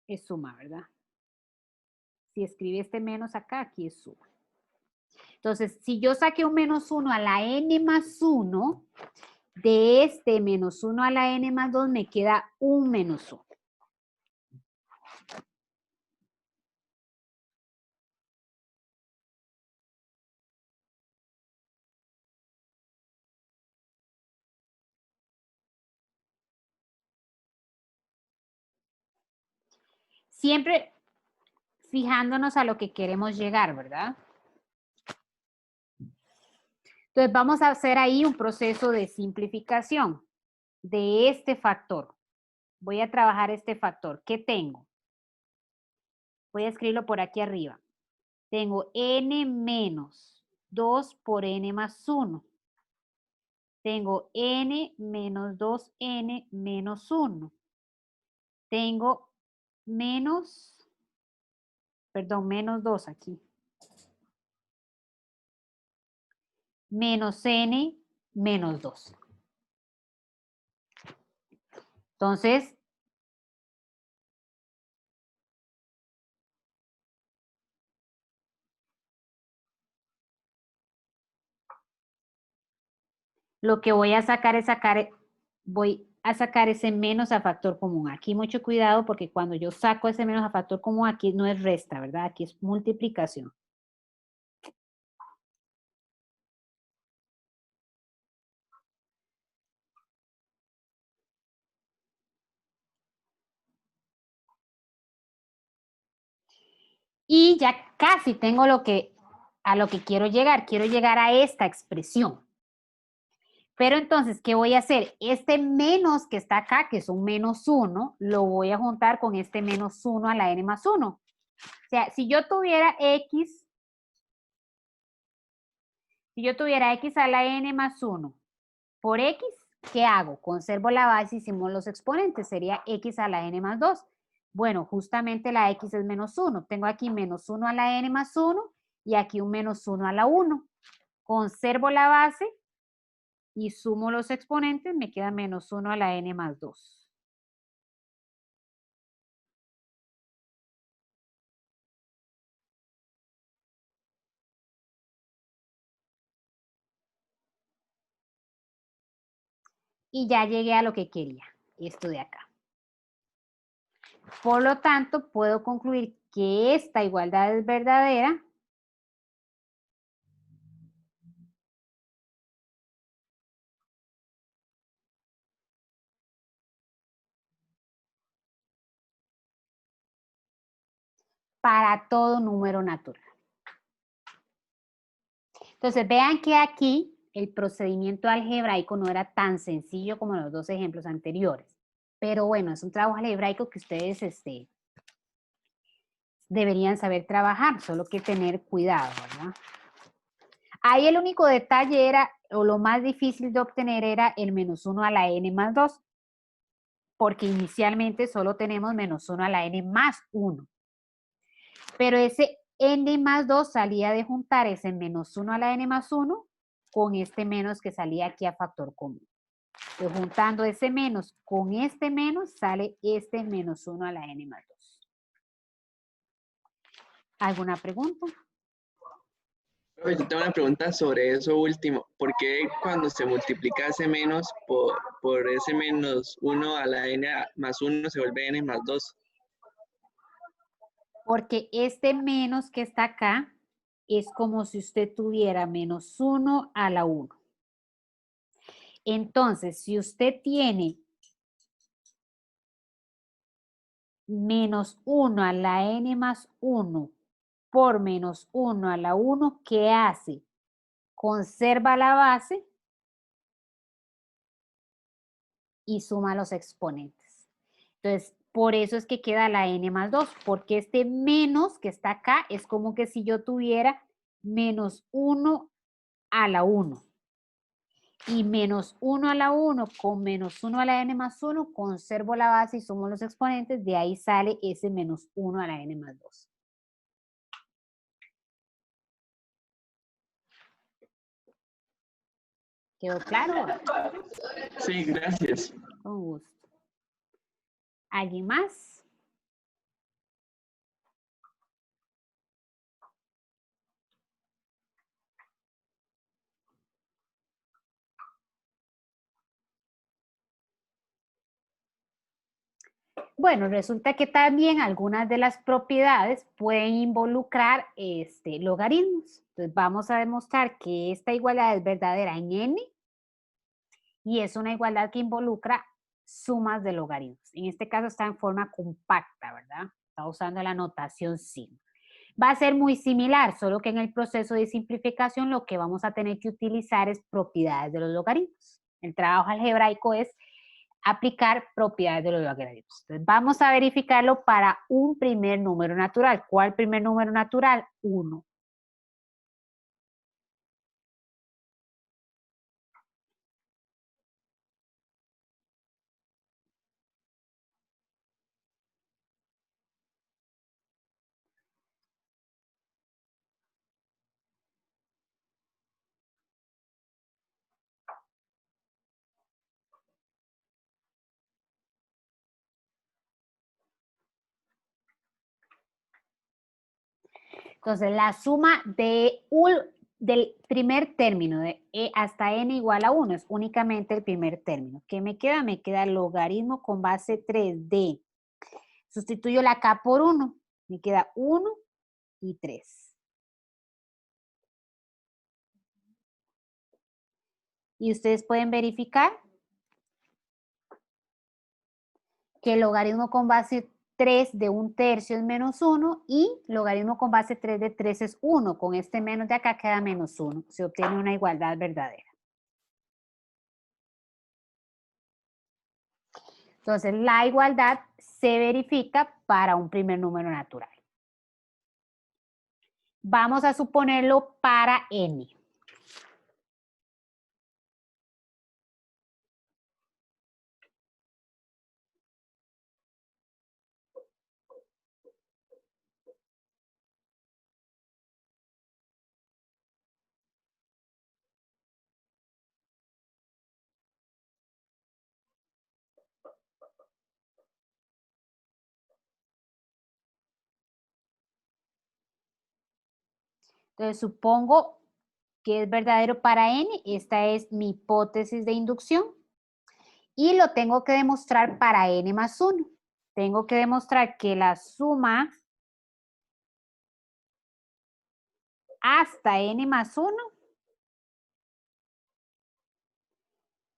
es suma, ¿verdad? Si escribe este menos acá, aquí es suma. Entonces, si yo saqué un menos 1 a la n más 1, de este menos 1 a la n más 2 me queda un menos 1. Siempre fijándonos a lo que queremos llegar, ¿verdad? Entonces vamos a hacer ahí un proceso de simplificación de este factor. Voy a trabajar este factor. ¿Qué tengo? Voy a escribirlo por aquí arriba. Tengo n menos 2 por n más 1. Tengo n menos 2n menos 1. Tengo menos 2 aquí. Menos n menos 2. Entonces, lo que voy a sacar es voy a sacar ese menos a factor común. Aquí mucho cuidado porque cuando yo saco ese menos a factor común, aquí no es resta, ¿verdad? Aquí es multiplicación. Y ya casi tengo a lo que quiero llegar. Quiero llegar a esta expresión. Pero entonces, ¿qué voy a hacer? Este menos que está acá, que es un menos 1, lo voy a juntar con este menos 1 a la n más 1. O sea, si yo tuviera x a la n más 1 por x, ¿qué hago? Conservo la base y hicimos los exponentes. Sería x a la n más 2. Bueno, justamente la x es menos 1. Tengo aquí menos 1 a la n más 1 y aquí un menos 1 a la 1. Conservo la base y sumo los exponentes, me queda menos 1 a la n más 2. Y ya llegué a lo que quería, esto de acá. Por lo tanto, puedo concluir que esta igualdad es verdadera para todo número natural. Entonces, vean que aquí el procedimiento algebraico no era tan sencillo como los dos ejemplos anteriores. Pero bueno, es un trabajo algebraico que ustedes deberían saber trabajar, solo que tener cuidado, ¿verdad? Ahí el único detalle era, o lo más difícil de obtener era el menos 1 a la n más 2, porque inicialmente solo tenemos menos 1 a la n más 1. Pero ese n más 2 salía de juntar ese menos 1 a la n más 1 con este menos que salía aquí a factor común. Entonces, juntando ese menos con este menos, sale este menos 1 a la n más 2. ¿Alguna pregunta? Yo tengo una pregunta sobre eso último. ¿Por qué cuando se multiplica ese menos por ese menos 1 a la n más 1 se vuelve n más 2? Porque este menos que está acá es como si usted tuviera menos 1 a la 1. Entonces, si usted tiene menos 1 a la n más 1 por menos 1 a la 1, ¿qué hace? Conserva la base y suma los exponentes. Entonces, por eso es que queda la n más 2, porque este menos que está acá es como que si yo tuviera menos 1 a la 1. Y menos 1 a la 1 con menos 1 a la n más 1, conservo la base y sumo los exponentes, de ahí sale ese menos 1 a la n más 2. ¿Quedó claro? Sí, gracias. Con gusto. ¿Alguien más? Bueno, resulta que también algunas de las propiedades pueden involucrar logaritmos. Entonces vamos a demostrar que esta igualdad es verdadera en n y es una igualdad que involucra sumas de logaritmos. En este caso está en forma compacta, ¿verdad? Está usando la notación sigma. Va a ser muy similar, solo que en el proceso de simplificación lo que vamos a tener que utilizar es propiedades de los logaritmos. El trabajo algebraico es aplicar propiedades de los logaritmos. Entonces, vamos a verificarlo para un primer número natural. ¿Cuál primer número natural? 1. Entonces, la suma del primer término de e hasta n igual a 1 es únicamente el primer término. ¿Qué me queda? Me queda el logaritmo con base 3 de. Sustituyo la k por 1. Me queda 1 y 3. Y ustedes pueden verificar que el logaritmo con base 3 de 1/3 es menos 1 y logaritmo con base 3 de 3 es 1. Con este menos de acá queda menos 1. Se obtiene una igualdad verdadera. Entonces, la igualdad se verifica para un primer número natural. Vamos a suponerlo para n. Entonces, supongo que es verdadero para n. Esta es mi hipótesis de inducción. Y lo tengo que demostrar para n más 1. Tengo que demostrar que la suma hasta n más 1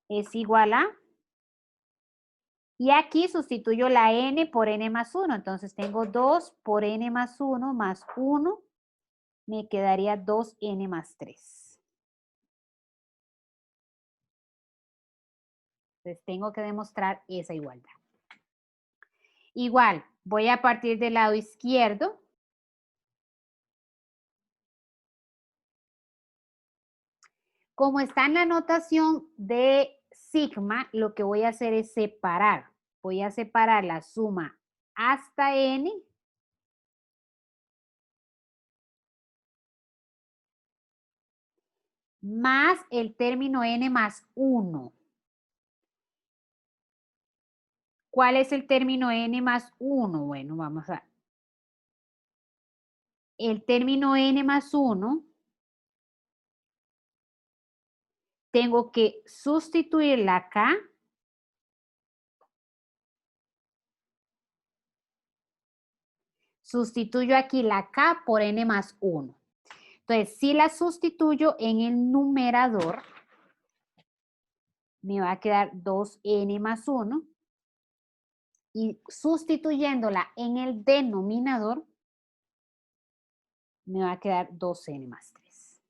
es igual a, y aquí sustituyo la n por n más 1, entonces tengo 2 por n más 1 más 1, me quedaría 2n más 3. Entonces tengo que demostrar esa igualdad. Igual, voy a partir del lado izquierdo. Como está en la notación de sigma, lo que voy a hacer es separar. Voy a separar la suma hasta n más el término n más 1. ¿Cuál es el término n más 1? Bueno, vamos a... El término n más 1, tengo que sustituirla acá. Sustituyo aquí la k por n más 1. Entonces, si la sustituyo en el numerador, me va a quedar 2n más 1. Y sustituyéndola en el denominador, me va a quedar 2n más 3.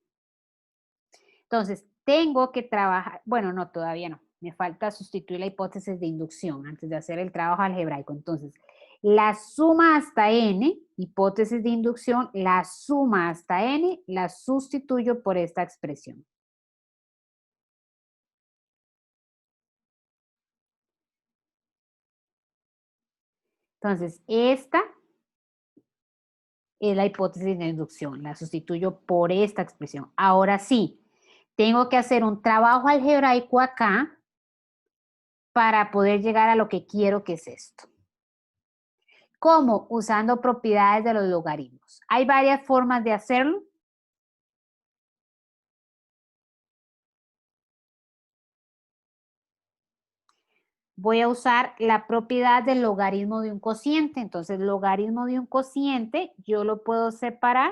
Entonces, tengo que trabajar, bueno, no, todavía no. Me falta sustituir la hipótesis de inducción antes de hacer el trabajo algebraico. Entonces, la suma hasta n, hipótesis de inducción, la suma hasta n, la sustituyo por esta expresión. Entonces, esta es la hipótesis de inducción, la sustituyo por esta expresión. Ahora sí, tengo que hacer un trabajo algebraico acá para poder llegar a lo que quiero, que es esto. ¿Cómo? Usando propiedades de los logaritmos. Hay varias formas de hacerlo. Voy a usar la propiedad del logaritmo de un cociente. Entonces, logaritmo de un cociente, yo lo puedo separar.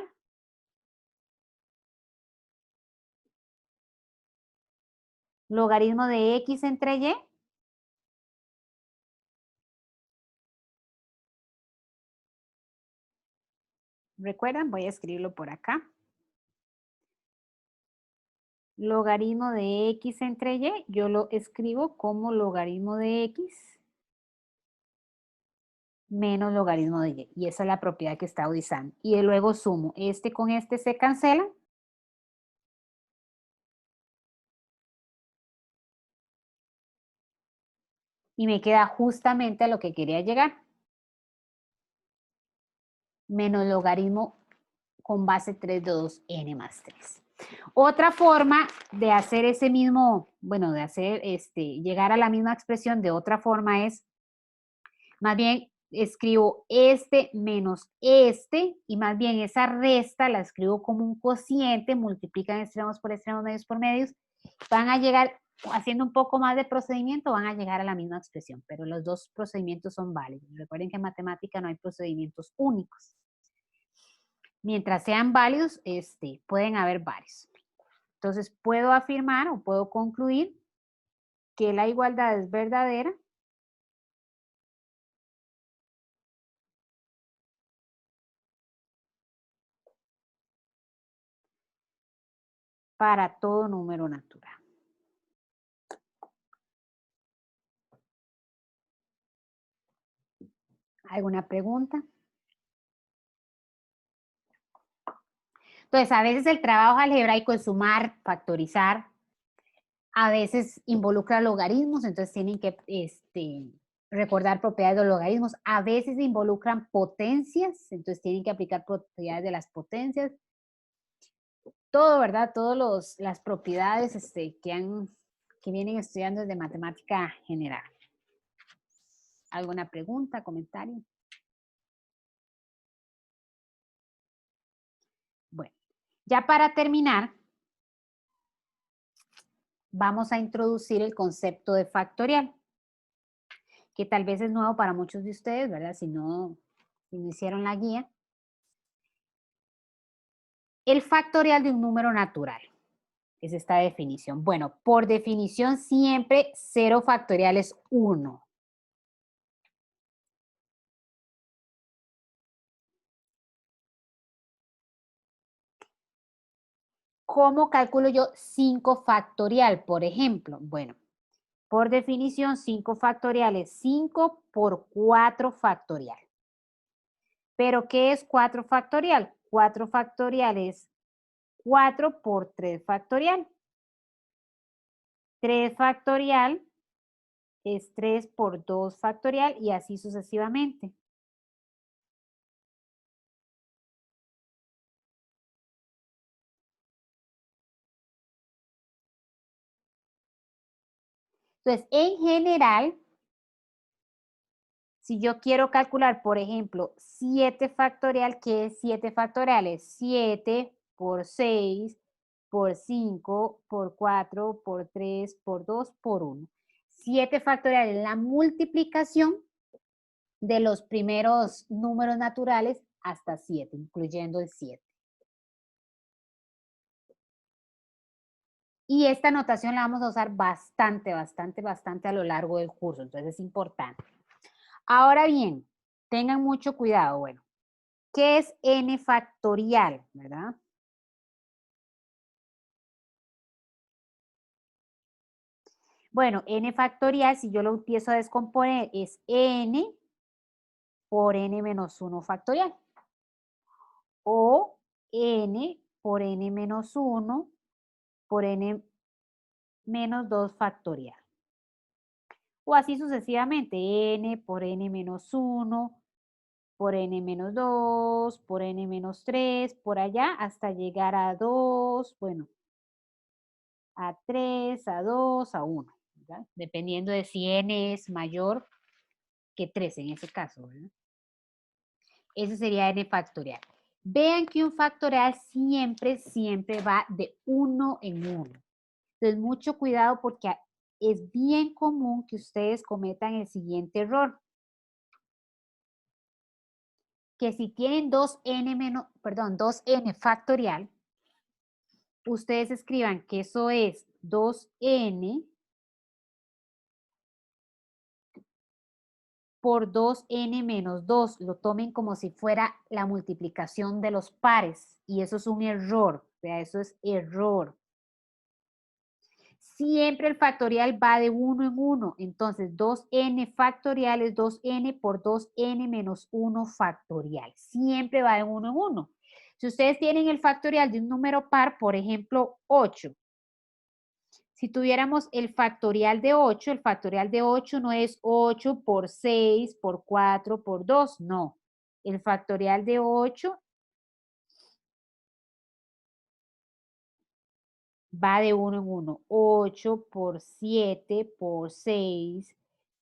Logaritmo de x entre y. ¿Recuerdan? Voy a escribirlo por acá. Logaritmo de x entre y, yo lo escribo como logaritmo de x menos logaritmo de y. Y esa es la propiedad que está utilizando. Y luego sumo. Este con este se cancela. Y me queda justamente a lo que quería llegar. Menos logaritmo con base 3 de 2n más 3. Otra forma de hacer ese mismo, bueno, de hacer llegar a la misma expresión de otra forma es, más bien escribo este menos este, y más bien esa resta la escribo como un cociente, multiplican extremos por extremos, medios por medios, van a llegar, haciendo un poco más de procedimiento, van a llegar a la misma expresión, pero los dos procedimientos son válidos. Recuerden que en matemática no hay procedimientos únicos. Mientras sean válidos, pueden haber varios. Entonces, puedo afirmar o puedo concluir que la igualdad es verdadera para todo número natural. ¿Alguna pregunta? Entonces, a veces el trabajo algebraico es sumar, factorizar, a veces involucra logaritmos, entonces tienen que recordar propiedades de los logaritmos, a veces involucran potencias, entonces tienen que aplicar propiedades de las potencias. Todo, ¿verdad? Todas las propiedades que vienen estudiando desde matemática general. ¿Alguna pregunta, comentario? Bueno, ya para terminar, vamos a introducir el concepto de factorial, que tal vez es nuevo para muchos de ustedes, ¿verdad? Si no hicieron la guía. El factorial de un número natural. Es esta definición. Bueno, por definición siempre 0 factorial es 1. ¿Cómo calculo yo 5 factorial, por ejemplo? Bueno, por definición 5 factorial es 5 por 4 factorial. ¿Pero qué es 4 factorial? 4 factorial es 4 por 3 factorial. 3 factorial es 3 por 2 factorial y así sucesivamente. Entonces, en general, si yo quiero calcular, por ejemplo, 7 factorial, ¿qué es 7 factorial? Es 7 por 6, por 5, por 4, por 3, por 2, por 1. 7 factorial es la multiplicación de los primeros números naturales hasta 7, incluyendo el 7. Y esta notación la vamos a usar bastante a lo largo del curso, entonces es importante. Ahora bien, tengan mucho cuidado, bueno, ¿qué es n factorial, verdad? Bueno, n factorial, si yo lo empiezo a descomponer, es n por n menos 1 factorial. O n por n menos 1 por n menos 2 factorial. O así sucesivamente, n por n menos 1 por n menos 2 por n menos 3, por allá hasta llegar a 2, bueno, a 3, a 2, a 1, ¿verdad? Dependiendo de si n es mayor que 3 en ese caso, ¿verdad? Ese sería n factorial. Vean que un factorial siempre va de 1 en 1. Entonces, mucho cuidado porque es bien común que ustedes cometan el siguiente error. Que si tienen 2n factorial, ustedes escriban que eso es 2n por 2n menos 2. Lo tomen como si fuera la multiplicación de los pares. Y eso es un error. O sea, eso es error. Siempre el factorial va de 1 en 1. Entonces, 2n factorial es 2n por 2n menos 1 factorial. Siempre va de 1 en 1. Si ustedes tienen el factorial de un número par, por ejemplo, 8. Si tuviéramos el factorial de 8, el factorial de 8 no es 8 por 6, por 4, por 2. No. El factorial de 8 va de 1 en 1. 8 por 7, por 6,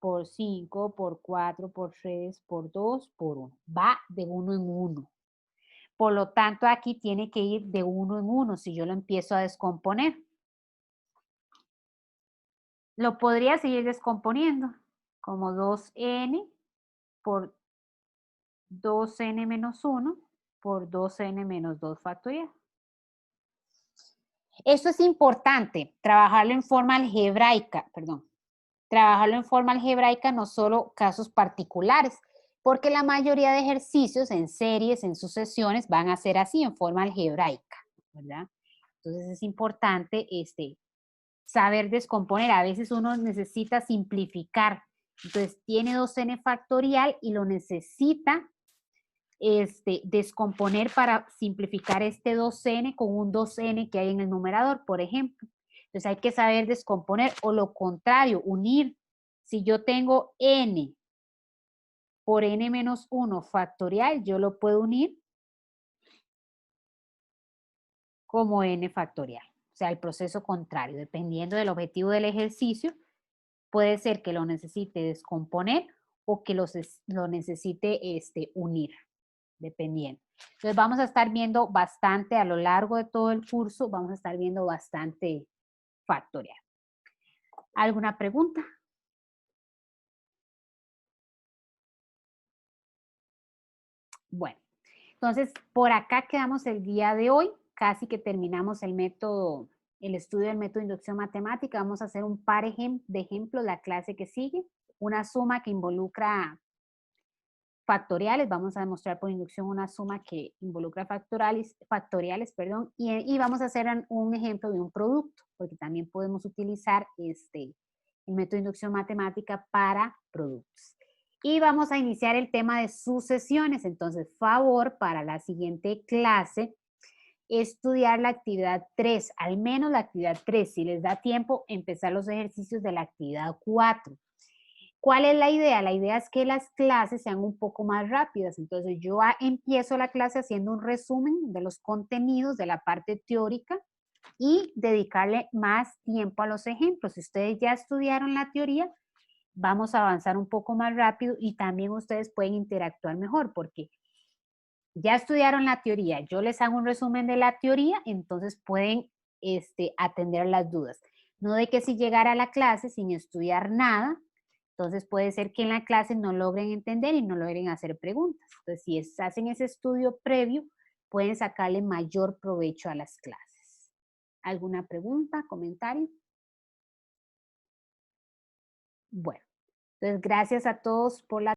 por 5, por 4, por 3, por 2, por 1. Va de 1 en 1. Por lo tanto, aquí tiene que ir de 1 en 1 si yo lo empiezo a descomponer. Lo podría seguir descomponiendo como 2n por 2n menos 1 por 2n menos 2 factorial. Esto es importante, trabajarlo en forma algebraica, trabajarlo en forma algebraica, no solo casos particulares, porque la mayoría de ejercicios en series, en sucesiones, van a ser así, en forma algebraica, ¿verdad? Entonces es importante saber descomponer. A veces uno necesita simplificar. Entonces tiene 2n factorial y lo necesita descomponer para simplificar este 2n con un 2n que hay en el numerador, por ejemplo. Entonces hay que saber descomponer o lo contrario, unir. Si yo tengo n por n menos 1 factorial, yo lo puedo unir como n factorial. O sea, el proceso contrario, dependiendo del objetivo del ejercicio, puede ser que lo necesite descomponer o que lo necesite unir, dependiendo. Entonces vamos a estar viendo bastante a lo largo de todo el curso, vamos a estar viendo bastante factorial. ¿Alguna pregunta? Bueno, entonces por acá quedamos el día de hoy, casi que terminamos el método, el estudio del método de inducción matemática. Vamos a hacer un par de ejemplos la clase que sigue, una suma que involucra factoriales, vamos a demostrar por inducción una suma que involucra factoriales, y vamos a hacer un ejemplo de un producto, porque también podemos utilizar el método de inducción matemática para productos. Y vamos a iniciar el tema de sucesiones, entonces favor para la siguiente clase estudiar la actividad 3, al menos la actividad 3, si les da tiempo, empezar los ejercicios de la actividad 4. ¿Cuál es la idea? La idea es que las clases sean un poco más rápidas. Entonces yo empiezo la clase haciendo un resumen de los contenidos de la parte teórica y dedicarle más tiempo a los ejemplos. Si ustedes ya estudiaron la teoría, vamos a avanzar un poco más rápido y también ustedes pueden interactuar mejor porque ya estudiaron la teoría, yo les hago un resumen de la teoría, entonces pueden atender las dudas. No de que si llegara a la clase sin estudiar nada, entonces puede ser que en la clase no logren entender y no logren hacer preguntas. Entonces, si hacen ese estudio previo, pueden sacarle mayor provecho a las clases. ¿Alguna pregunta, comentario? Bueno, entonces gracias a todos por la